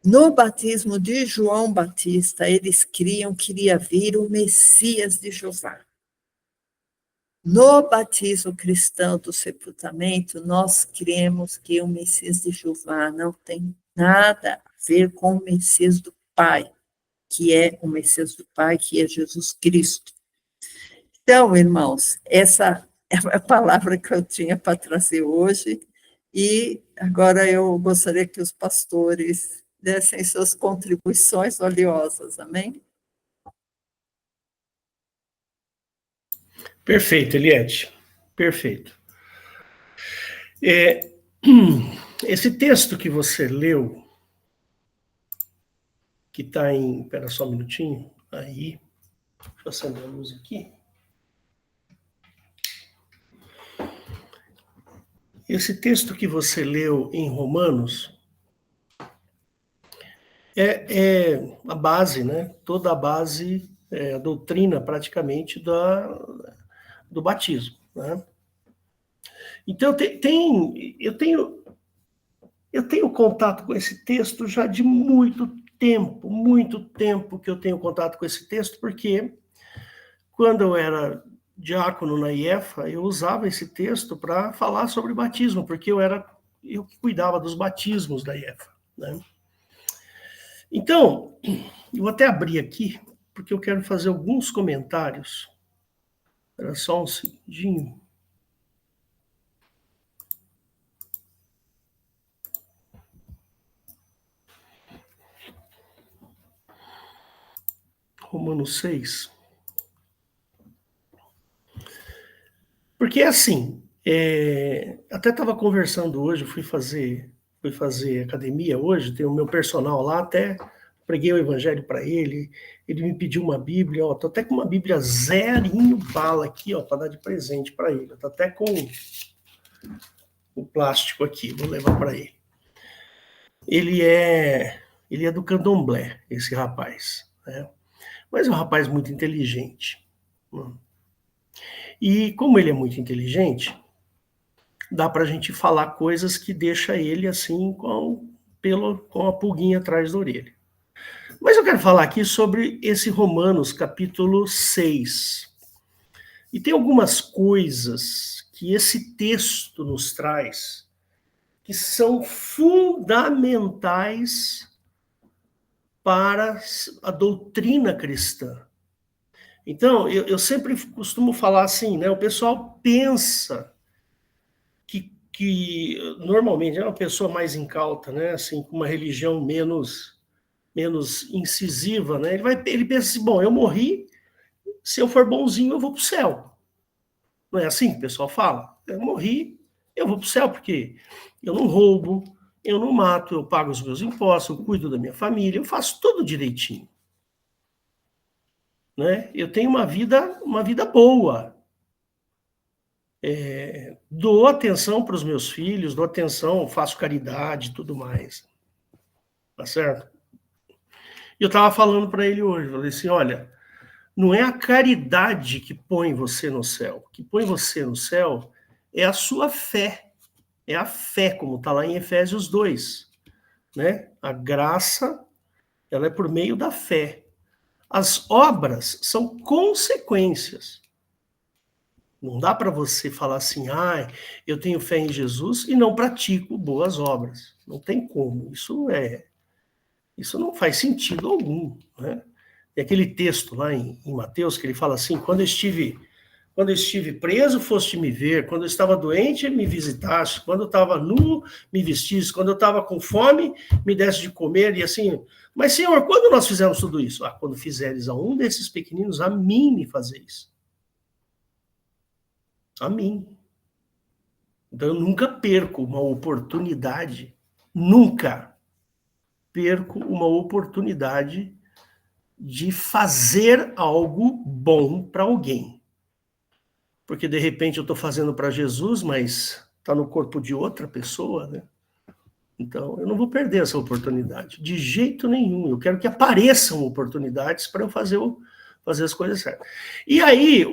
no batismo de João Batista, eles criam que iria vir o Messias de Jeová. No batismo cristão do sepultamento, nós cremos que o Messias de Jeová não tem nada a ver com o Messias do Pai, que é o Messias do Pai, que é Jesus Cristo. Então, irmãos, essa é a palavra que eu tinha para trazer hoje, e agora eu gostaria que os pastores dessem suas contribuições valiosas, amém? Perfeito, Eliette, perfeito. Esse texto que você leu, que está em... Espera só um minutinho. Aí, deixa eu acender a luz aqui. Esse texto que você leu em Romanos é a base, né? Toda a base, a doutrina praticamente do batismo, né? Então, eu tenho contato com esse texto já de muito tempo que eu tenho contato com esse texto, porque quando eu era diácono na IEFA, eu usava esse texto para falar sobre batismo, porque eu que cuidava dos batismos da IEFA, né? Então, eu vou até abrir aqui, porque eu quero fazer alguns comentários. Era só um segundinho. Romanos 6. Porque assim, até estava conversando hoje, fui fazer academia hoje, tem o meu personal lá, até preguei o evangelho para ele me pediu uma Bíblia, ó, tô até com uma Bíblia zerinho bala aqui, ó, para dar de presente para ele. Tô até com o plástico aqui, vou levar para ele. Ele é do Candomblé, esse rapaz, né? Mas é um rapaz muito inteligente. E como ele é muito inteligente, dá para a gente falar coisas que deixa ele assim com a pulguinha atrás da orelha. Mas eu quero falar aqui sobre esse Romanos capítulo 6. E tem algumas coisas que esse texto nos traz que são fundamentais para a doutrina cristã. Então, eu sempre costumo falar assim, né? O pessoal pensa que normalmente é uma pessoa mais incauta, né? Assim, com uma religião menos incisiva, né? Ele pensa assim, bom, eu morri, se eu for bonzinho, eu vou para o céu. Não é assim que o pessoal fala? Eu morri, eu vou para o céu, porque eu não roubo, eu não mato, eu pago os meus impostos, eu cuido da minha família, eu faço tudo direitinho. Né? Eu tenho uma vida boa. Dou atenção para os meus filhos, dou atenção, faço caridade e tudo mais. Tá certo? E eu estava falando para ele hoje, falei assim, olha, não é a caridade que põe você no céu. O que põe você no céu é a sua fé. É a fé, como está lá em Efésios 2. Né? A graça, ela é por meio da fé. As obras são consequências. Não dá para você falar assim, eu tenho fé em Jesus e não pratico boas obras. Não tem como. Isso não faz sentido algum. Né? E aquele texto lá em Mateus que ele fala assim, quando eu estive preso, foste me ver. Quando eu estava doente, me visitaste. Quando eu estava nu, me vestiste. Quando eu estava com fome, me deste de comer. E assim, mas Senhor, quando nós fizemos tudo isso? Quando fizeres a um desses pequeninos, a mim me fazeis. A mim. Então eu nunca perco uma oportunidade, nunca perco uma oportunidade de fazer algo bom para alguém. Porque de repente eu estou fazendo para Jesus, mas está no corpo de outra pessoa, né? Então eu não vou perder essa oportunidade, de jeito nenhum. Eu quero que apareçam oportunidades para eu fazer as coisas certas. E aí,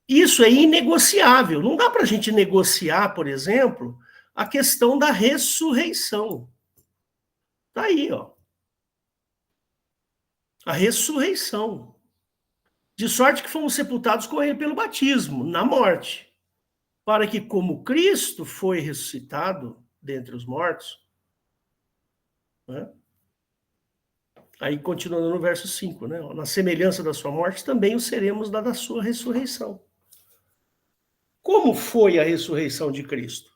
isso é inegociável. Não dá para a gente negociar, por exemplo, a questão da ressurreição. Está aí, ó. A ressurreição. De sorte que fomos sepultados com ele pelo batismo, na morte. Para que, como Cristo foi ressuscitado dentre os mortos, né? Aí continuando no verso 5, né? Na semelhança da sua morte, também o seremos da sua ressurreição. Como foi a ressurreição de Cristo?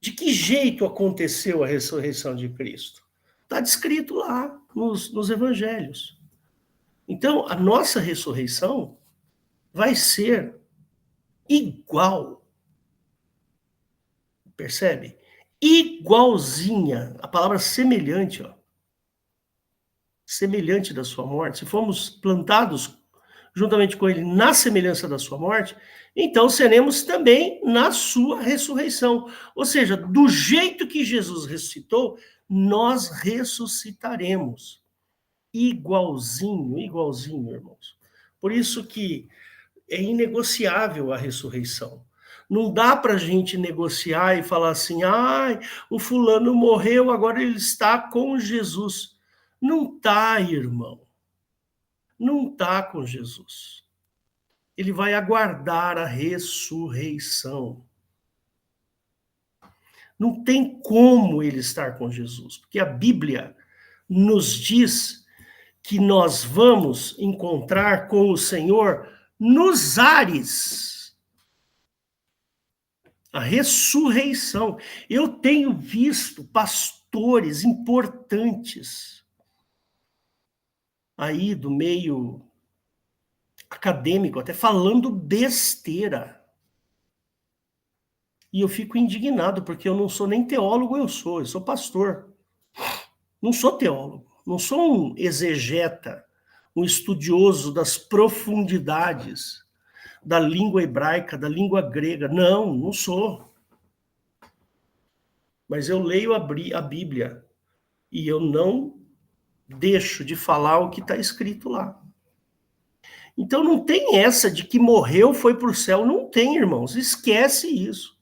De que jeito aconteceu a ressurreição de Cristo? Está descrito lá nos evangelhos. Então, a nossa ressurreição vai ser igual. Percebe? Igualzinha, a palavra semelhante, ó. Semelhante da sua morte. Se formos plantados juntamente com ele na semelhança da sua morte, então seremos também na sua ressurreição. Ou seja, do jeito que Jesus ressuscitou, nós ressuscitaremos. Igualzinho, igualzinho, irmãos. Por isso que é inegociável a ressurreição. Não dá para a gente negociar e falar assim, o fulano morreu, agora ele está com Jesus. Não está, irmão. Não está com Jesus. Ele vai aguardar a ressurreição. Não tem como ele estar com Jesus, porque a Bíblia nos diz que nós vamos encontrar com o Senhor nos ares. A ressurreição. Eu tenho visto pastores importantes aí do meio acadêmico, até falando besteira. E eu fico indignado, porque eu não sou nem teólogo, eu sou pastor. Não sou teólogo, não sou um exegeta, um estudioso das profundidades da língua hebraica, da língua grega. Não sou. Mas eu leio a Bíblia e eu não deixo de falar o que está escrito lá. Então não tem essa de que morreu, foi para o céu. Não tem, irmãos. Esquece isso.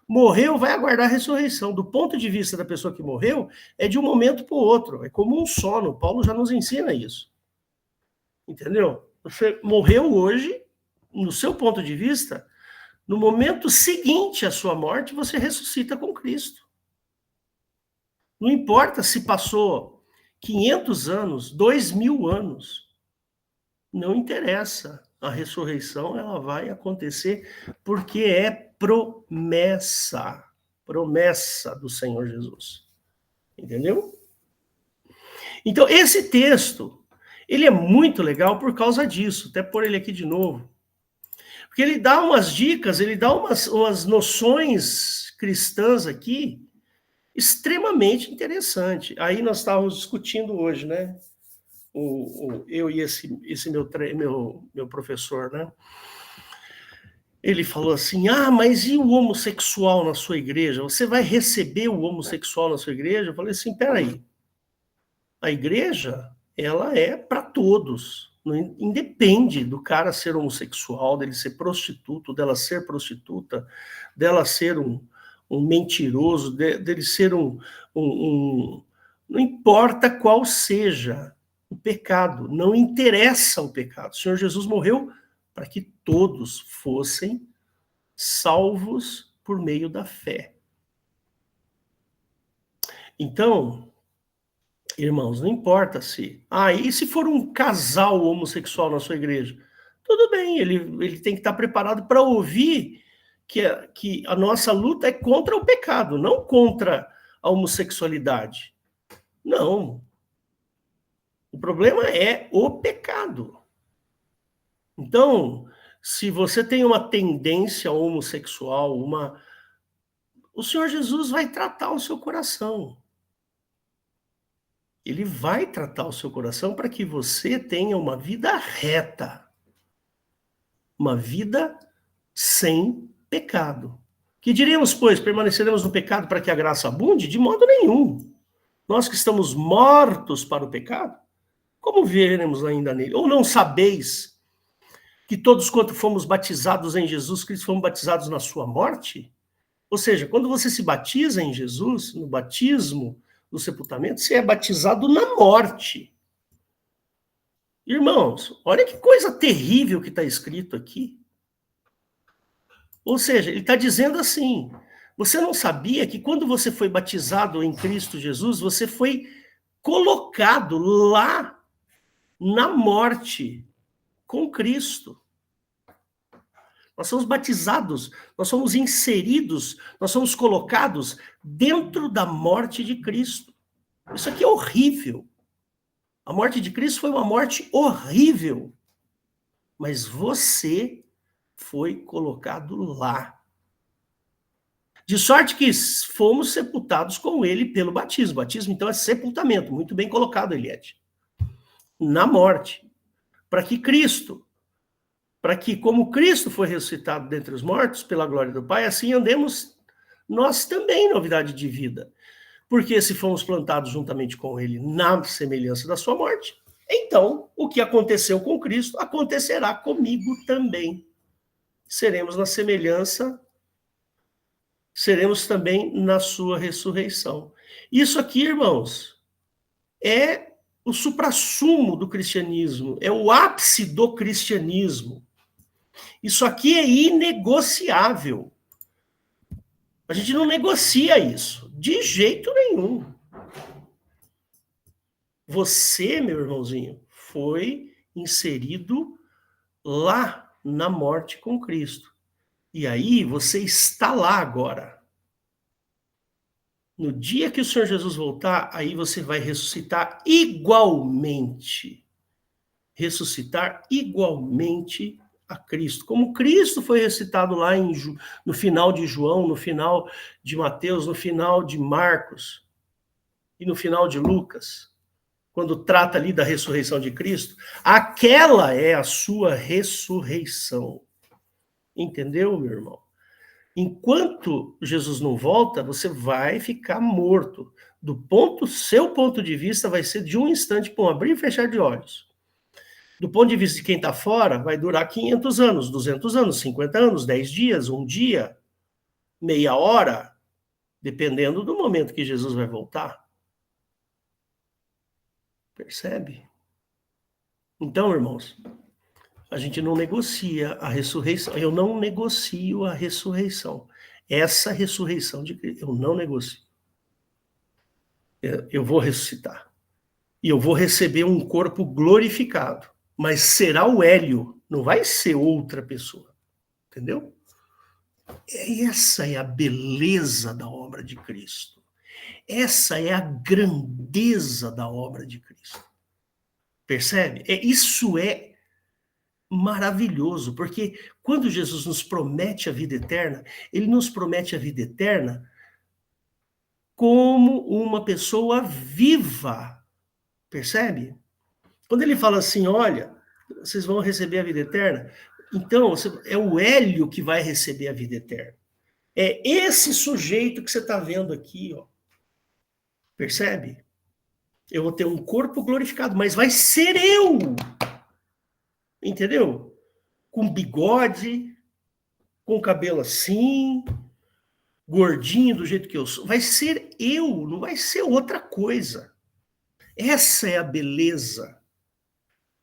Morreu, vai aguardar a ressurreição. Do ponto de vista da pessoa que morreu, é de um momento para o outro. É como um sono. Paulo já nos ensina isso. Entendeu? Você morreu hoje, no seu ponto de vista, no momento seguinte à sua morte, você ressuscita com Cristo. Não importa se passou 500 anos, 2000 anos. Não interessa. A ressurreição, ela vai acontecer porque é promessa. Promessa do Senhor Jesus. Entendeu? Então, esse texto, ele é muito legal por causa disso. Até pôr ele aqui de novo. Porque ele dá umas dicas, ele dá umas noções cristãs aqui, extremamente interessante. Aí nós estávamos discutindo hoje, né? Eu e esse meu professor, né? Ele falou assim, mas e o homossexual na sua igreja? Você vai receber o homossexual na sua igreja? Eu falei assim, peraí. A igreja, ela é para todos. Não independe do cara ser homossexual, dele ser prostituto, dela ser prostituta, dela ser um mentiroso, dele ser não importa qual seja o pecado, não interessa o pecado. O Senhor Jesus morreu para que todos fossem salvos por meio da fé. Então, irmãos, não importa se... e se for um casal homossexual na sua igreja? Tudo bem, ele tem que estar preparado para ouvir que a nossa luta é contra o pecado, não contra a homossexualidade. Não. O problema é o pecado. Então, se você tem uma tendência homossexual, o Senhor Jesus vai tratar o seu coração. Ele vai tratar o seu coração para que você tenha uma vida reta. Uma vida sem pecado. Que diríamos, pois, permaneceremos no pecado para que a graça abunde? De modo nenhum. Nós que estamos mortos para o pecado, como viveremos ainda nele? Ou não sabeis que todos quanto fomos batizados em Jesus Cristo fomos batizados na sua morte? Ou seja, quando você se batiza em Jesus, no batismo, no sepultamento, você é batizado na morte. Irmãos, olha que coisa terrível que está escrito aqui. Ou seja, ele está dizendo assim, você não sabia que quando você foi batizado em Cristo Jesus, você foi colocado lá na morte com Cristo. Nós somos batizados, nós somos inseridos, nós somos colocados dentro da morte de Cristo. Isso aqui é horrível. A morte de Cristo foi uma morte horrível. Mas você foi colocado lá. De sorte que fomos sepultados com ele pelo batismo. Batismo, então, é sepultamento. Muito bem colocado, Eliette. Na morte. Para que, como Cristo foi ressuscitado dentre os mortos, pela glória do Pai, assim andemos nós também em novidade de vida. Porque se fomos plantados juntamente com ele na semelhança da sua morte, então o que aconteceu com Cristo acontecerá comigo também. Seremos na semelhança, seremos também na sua ressurreição. Isso aqui, irmãos, é o suprassumo do cristianismo, é o ápice do cristianismo. Isso aqui é inegociável. A gente não negocia isso, de jeito nenhum. Você, meu irmãozinho, foi inserido lá na morte com Cristo. E aí você está lá agora. No dia que o Senhor Jesus voltar, aí você vai ressuscitar igualmente. Ressuscitar igualmente a Cristo. Como Cristo foi ressuscitado lá no final de João, no final de Mateus, no final de Marcos e no final de Lucas, quando trata ali da ressurreição de Cristo, aquela é a sua ressurreição. Entendeu, meu irmão? Enquanto Jesus não volta, você vai ficar morto. Seu ponto de vista vai ser de um instante para um abrir e fechar de olhos. Do ponto de vista de quem está fora, vai durar 500 anos, 200 anos, 50 anos, 10 dias, um dia, meia hora, dependendo do momento que Jesus vai voltar. Percebe? Então, irmãos, a gente não negocia a ressurreição. Eu não negocio a ressurreição. Essa ressurreição de Cristo, eu não negocio. Eu vou ressuscitar. E eu vou receber um corpo glorificado. Mas será o Hélio, não vai ser outra pessoa. Entendeu? Essa é a beleza da obra de Cristo. Essa é a grandeza da obra de Cristo. Percebe? Isso é maravilhoso, porque quando Jesus nos promete a vida eterna, ele nos promete a vida eterna como uma pessoa viva. Percebe? Quando ele fala assim, olha, vocês vão receber a vida eterna, então é o Hélio que vai receber a vida eterna. É esse sujeito que você está vendo aqui, ó. Percebe? Eu vou ter um corpo glorificado, mas vai ser eu. Entendeu? Com bigode, com cabelo assim, gordinho do jeito que eu sou. Vai ser eu, não vai ser outra coisa. Essa é a beleza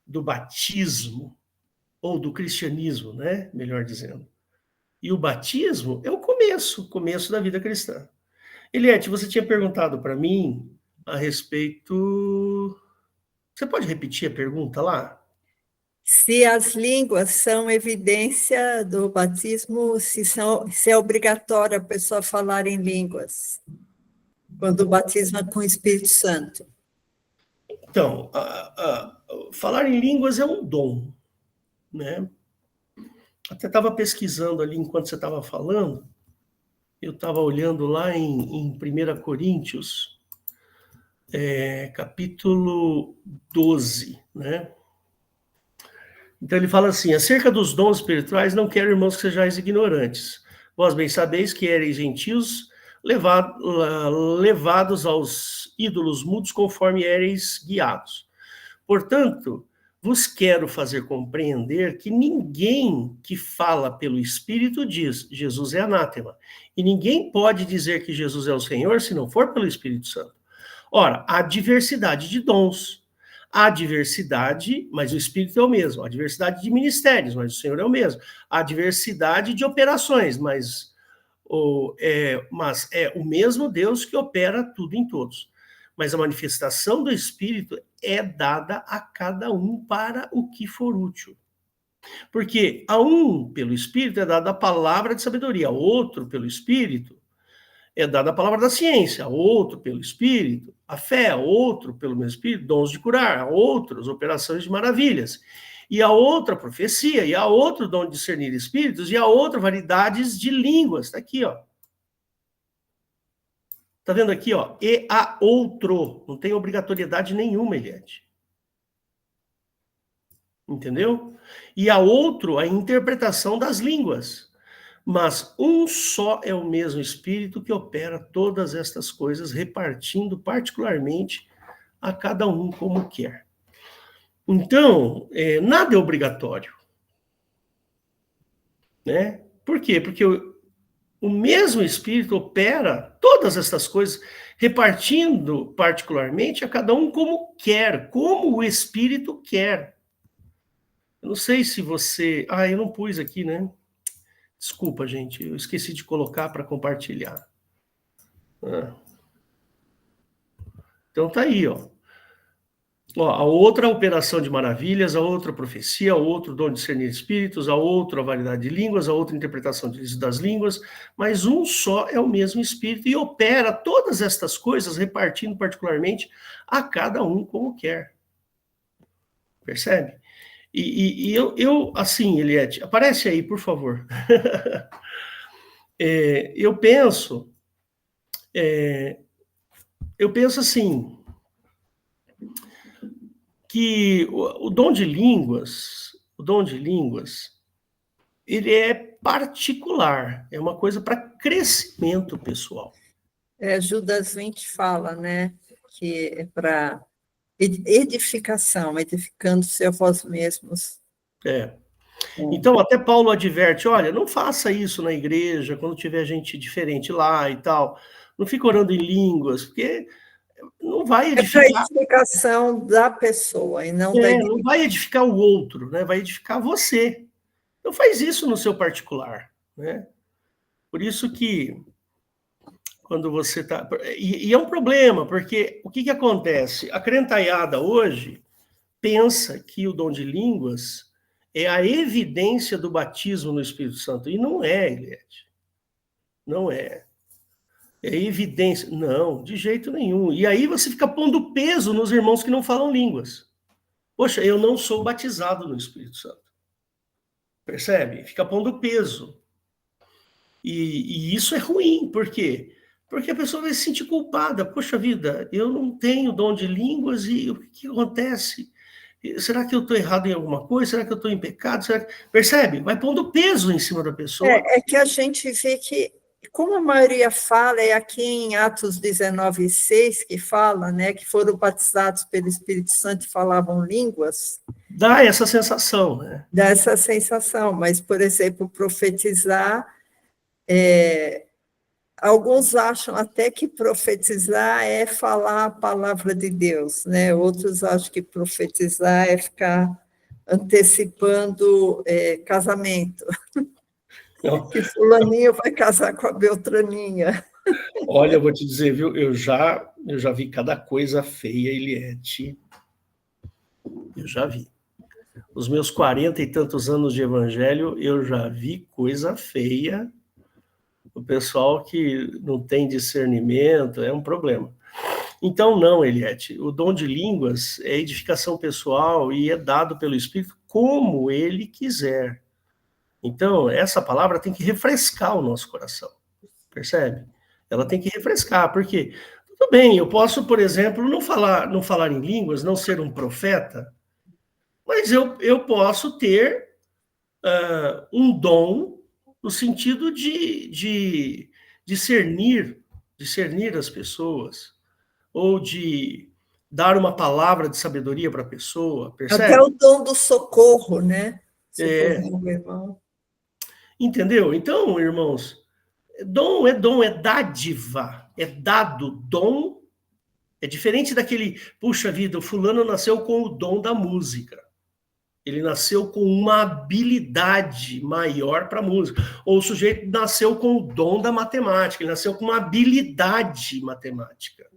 do batismo, ou do cristianismo, né? Melhor dizendo. E o batismo é o começo da vida cristã. Eliette, você tinha perguntado para mim a respeito... Você pode repetir a pergunta lá? Se as línguas são evidência do batismo, se é obrigatório a pessoa falar em línguas, quando o batismo é com o Espírito Santo. Então, falar em línguas é um dom, né? Até estava pesquisando ali enquanto você estava falando, eu estava olhando lá em 1 Coríntios, capítulo 12, né? Então ele fala assim, acerca dos dons espirituais, não quero, irmãos, que sejais ignorantes. Vós bem sabeis que ereis gentios, levados aos ídolos mudos, conforme ereis guiados. Portanto, vos quero fazer compreender que ninguém que fala pelo Espírito diz, Jesus é anátema. E ninguém pode dizer que Jesus é o Senhor se não for pelo Espírito Santo. Ora, há diversidade de dons, há diversidade, mas o Espírito é o mesmo. Há diversidade de ministérios, mas o Senhor é o mesmo. Há diversidade de operações, mas é o mesmo Deus que opera tudo em todos. Mas a manifestação do Espírito é dada a cada um para o que for útil. Porque a um, pelo Espírito, é dada a palavra de sabedoria, a outro, pelo Espírito, é dada a palavra da ciência, a outro, pelo Espírito, a fé, a outro, pelo mesmo Espírito, dons de curar, a outros, operações de maravilhas, e a outra, profecia, e a outro, dom de discernir espíritos, e a outra, variedades de línguas. Está aqui, ó. Tá vendo aqui, ó? E a outro. Não tem obrigatoriedade nenhuma, Eliette. Entendeu? E a outro, a interpretação das línguas. Mas um só é o mesmo Espírito que opera todas estas coisas, repartindo particularmente a cada um como quer. Então, nada é obrigatório. Né? Por quê? Porque o mesmo Espírito opera todas essas coisas, repartindo particularmente a cada um como quer, como o Espírito quer. Eu não sei se você... eu não pus aqui, né? Desculpa, gente, eu esqueci de colocar para compartilhar. Então tá aí, ó. A outra operação de maravilhas, a outra profecia, a outro dom de discernir espíritos, a outra variedade de línguas, a outra interpretação das línguas, mas um só é o mesmo Espírito e opera todas estas coisas, repartindo particularmente a cada um como quer. Percebe? E eu assim, Eliette, aparece aí, por favor. Eu penso assim, que o dom de línguas, ele é particular, é uma coisa para crescimento pessoal. Judas 20 fala, né, que é para edificação, edificando-se a vós mesmos. Então, até Paulo adverte, olha, não faça isso na igreja, quando tiver gente diferente lá e tal, não fica orando em línguas, porque não vai edificar... É para edificação da pessoa, e não da não vai edificar o outro, né? Vai edificar você. Então faz isso no seu particular, né? Por isso que quando você está... E é um problema, porque o que acontece? A crentaiada hoje pensa que o dom de línguas é a evidência do batismo no Espírito Santo. E não é, Eliette. Não é. É evidência. Não, de jeito nenhum. E aí você fica pondo peso nos irmãos que não falam línguas. Poxa, eu não sou batizado no Espírito Santo. Percebe? Fica pondo peso. E isso é ruim. Por quê? Porque a pessoa vai se sentir culpada. Poxa vida, eu não tenho dom de línguas e o que acontece? Será que eu estou errado em alguma coisa? Será que eu estou em pecado? Percebe? Vai pondo peso em cima da pessoa. É que a gente vê que, como a maioria fala, é aqui em Atos 19:6 que fala, né, que foram batizados pelo Espírito Santo e falavam línguas. Dá essa sensação, né? Dá essa sensação, mas, por exemplo, profetizar... Alguns acham até que profetizar é falar a palavra de Deus, né? Outros acham que profetizar é ficar antecipando casamento. Não. Que fulaninho vai casar com a Beltraninha. Olha, eu vou te dizer, viu? Eu já vi cada coisa feia, Eliette. Eu já vi. Os meus 40 e tantos anos de evangelho, eu já vi coisa feia. O pessoal que não tem discernimento é um problema. Então, não, Eliette, o dom de línguas é edificação pessoal e é dado pelo Espírito como ele quiser. Então, essa palavra tem que refrescar o nosso coração, percebe? Ela tem que refrescar, porque, tudo bem, eu posso, por exemplo, não falar em línguas, não ser um profeta, mas eu posso ter um dom no sentido de discernir as pessoas, ou de dar uma palavra de sabedoria para a pessoa, percebe? Até o dom do socorro, né? Socorro, meu irmão. Entendeu? Então, irmãos, dom, é dádiva, é dado. Dom é diferente daquele, puxa vida, o fulano nasceu com o dom da música. Ele nasceu com uma habilidade maior para a música. Ou o sujeito nasceu com o dom da matemática, ele nasceu com uma habilidade matemática.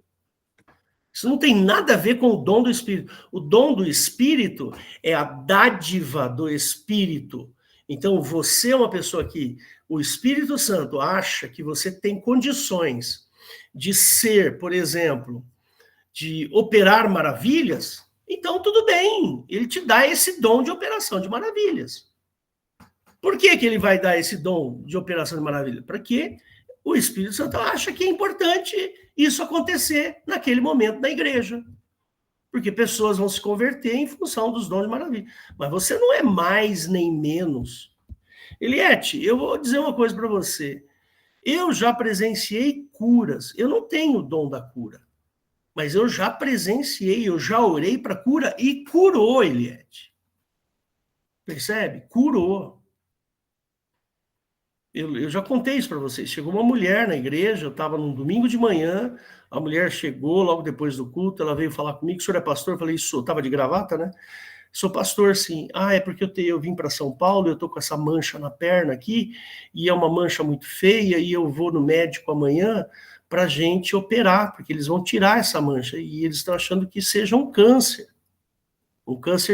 Isso não tem nada a ver com o dom do Espírito. O dom do Espírito é a dádiva do Espírito. Então, você é uma pessoa que o Espírito Santo acha que você tem condições de ser, por exemplo, de operar maravilhas, então tudo bem, ele te dá esse dom de operação de maravilhas. Por que ele vai dar esse dom de operação de maravilhas? Para que o Espírito Santo acha que é importante isso acontecer naquele momento da igreja. Porque pessoas vão se converter em função dos dons de maravilha. Mas você não é mais nem menos. Eliette, eu vou dizer uma coisa para você. Eu já presenciei curas. Eu não tenho o dom da cura. Mas eu já presenciei, eu já orei para cura e curou, Eliette. Percebe? Curou. Eu já contei isso para vocês. Chegou uma mulher na igreja, eu estava num domingo de manhã, a mulher chegou logo depois do culto, ela veio falar comigo, o senhor é pastor? Eu falei, isso, estava de gravata, né? Sou pastor, sim. Ah, é porque eu vim para São Paulo, eu estou com essa mancha na perna aqui, e é uma mancha muito feia, e eu vou no médico amanhã para a gente operar, porque eles vão tirar essa mancha, e eles estão achando que seja um câncer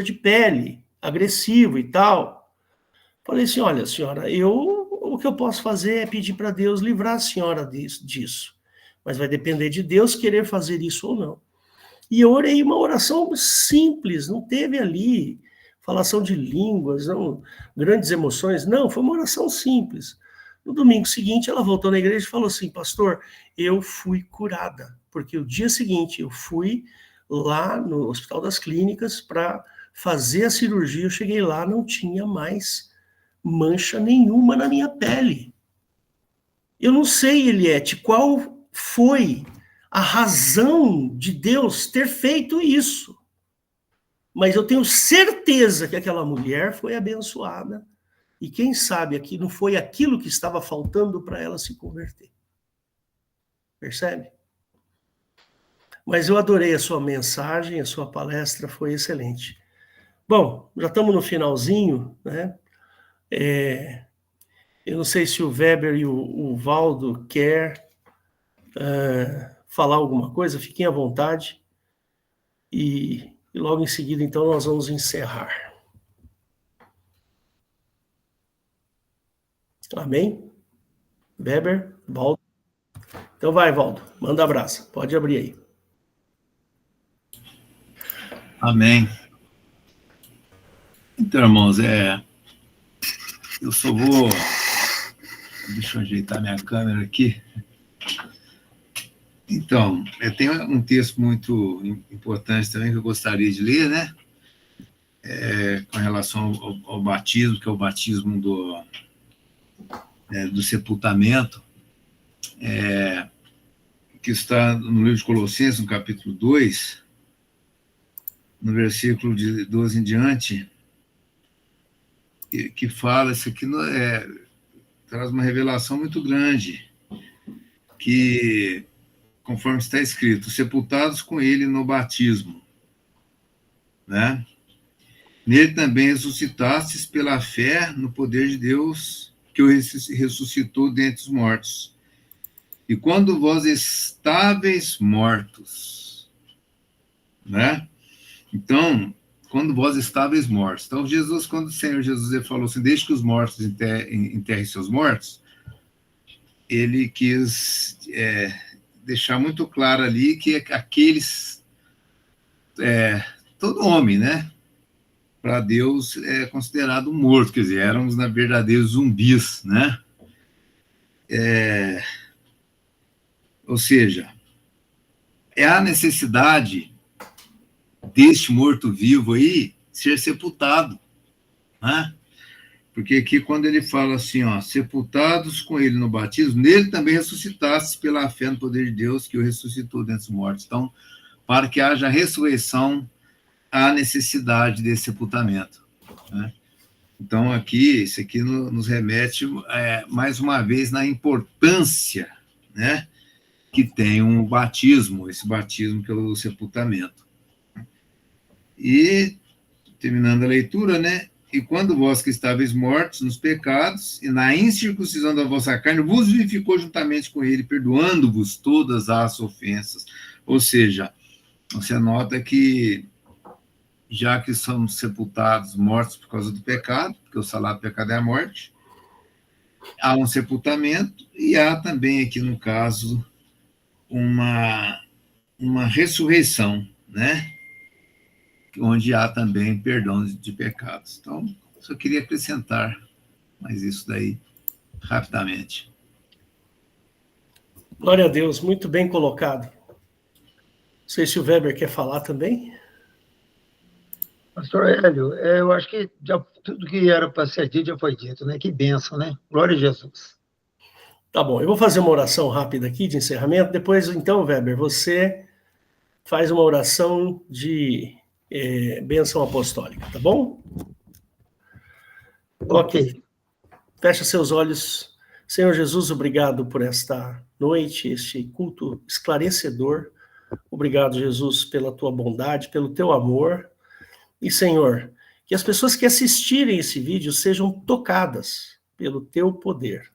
de pele, agressivo e tal. Falei assim, olha, senhora, o que eu posso fazer é pedir para Deus livrar a senhora disso. Mas vai depender de Deus querer fazer isso ou não. E eu orei uma oração simples, não teve ali falação de línguas, não, grandes emoções, não, foi uma oração simples. No domingo seguinte, ela voltou na igreja e falou assim, pastor, eu fui curada, porque o dia seguinte eu fui lá no Hospital das Clínicas para fazer a cirurgia, eu cheguei lá, não tinha mais mancha nenhuma na minha pele. Eu não sei, Eliette, qual foi a razão de Deus ter feito isso. Mas eu tenho certeza que aquela mulher foi abençoada. E quem sabe aqui não foi aquilo que estava faltando para ela se converter. Percebe? Mas eu adorei a sua mensagem, a sua palestra foi excelente. Bom, já estamos no finalzinho, né? Eu não sei se o Weber e o Valdo quer falar alguma coisa, fiquem à vontade. E logo em seguida, então, nós vamos encerrar. Amém? Weber, Valdo. Então vai, Valdo, manda abraço. Pode abrir aí. Amém. Então, irmãos, eu só vou... Deixa eu ajeitar minha câmera aqui. Então, tem um texto muito importante também que eu gostaria de ler, né? Com relação ao batismo, que é o batismo do sepultamento, que está no livro de Colossenses, no capítulo 2, no versículo de 12 em diante, que fala, isso aqui traz uma revelação muito grande, que, conforme está escrito, sepultados com ele no batismo, né? Nele também ressuscitastes pela fé no poder de Deus, que o ressuscitou dentre os mortos. E quando vós estáveis mortos, né? Então, quando vós estáveis mortos. Então, quando o Senhor Jesus ele falou assim, deixe que os mortos enterrem seus mortos, ele quis deixar muito claro ali que aqueles, todo homem, né? Para Deus é considerado morto, quer dizer, éramos, na verdade, zumbis, né? Ou seja, é a necessidade deste morto-vivo aí ser sepultado, né? Porque aqui, quando ele fala assim, ó, sepultados com ele no batismo, nele também ressuscitaste pela fé no poder de Deus, que o ressuscitou dentre os mortos. Então, para que haja ressurreição, há necessidade desse sepultamento, né? Então, isso aqui nos remete, mais uma vez, na importância, né, que tem um batismo, esse batismo pelo sepultamento. E, terminando a leitura, né, e quando vós que estáveis mortos nos pecados, e na incircuncisão da vossa carne, vos vivificou juntamente com ele, perdoando-vos todas as ofensas. Ou seja, você nota que, já que somos sepultados, mortos por causa do pecado, porque o salário do pecado é a morte, há um sepultamento, e há também aqui, no caso, uma ressurreição, né? Onde há também perdão de pecados. Então, só queria acrescentar mais isso daí, rapidamente. Glória a Deus, muito bem colocado. Não sei se o Weber quer falar também. Pastor Hélio, eu acho que tudo que era para ser dito já foi dito, né? Que bênção, né? Glória a Jesus. Tá bom, eu vou fazer uma oração rápida aqui de encerramento. Depois, então, Weber, você faz uma oração de bênção apostólica, tá bom? Ok. Fecha seus olhos. Senhor Jesus, obrigado por esta noite, este culto esclarecedor. Obrigado, Jesus, pela tua bondade, pelo teu amor. E, Senhor, que as pessoas que assistirem esse vídeo sejam tocadas pelo teu poder.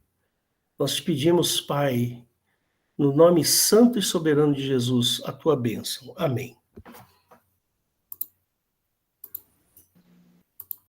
Nós te pedimos, Pai, no nome santo e soberano de Jesus, a tua bênção. Amém.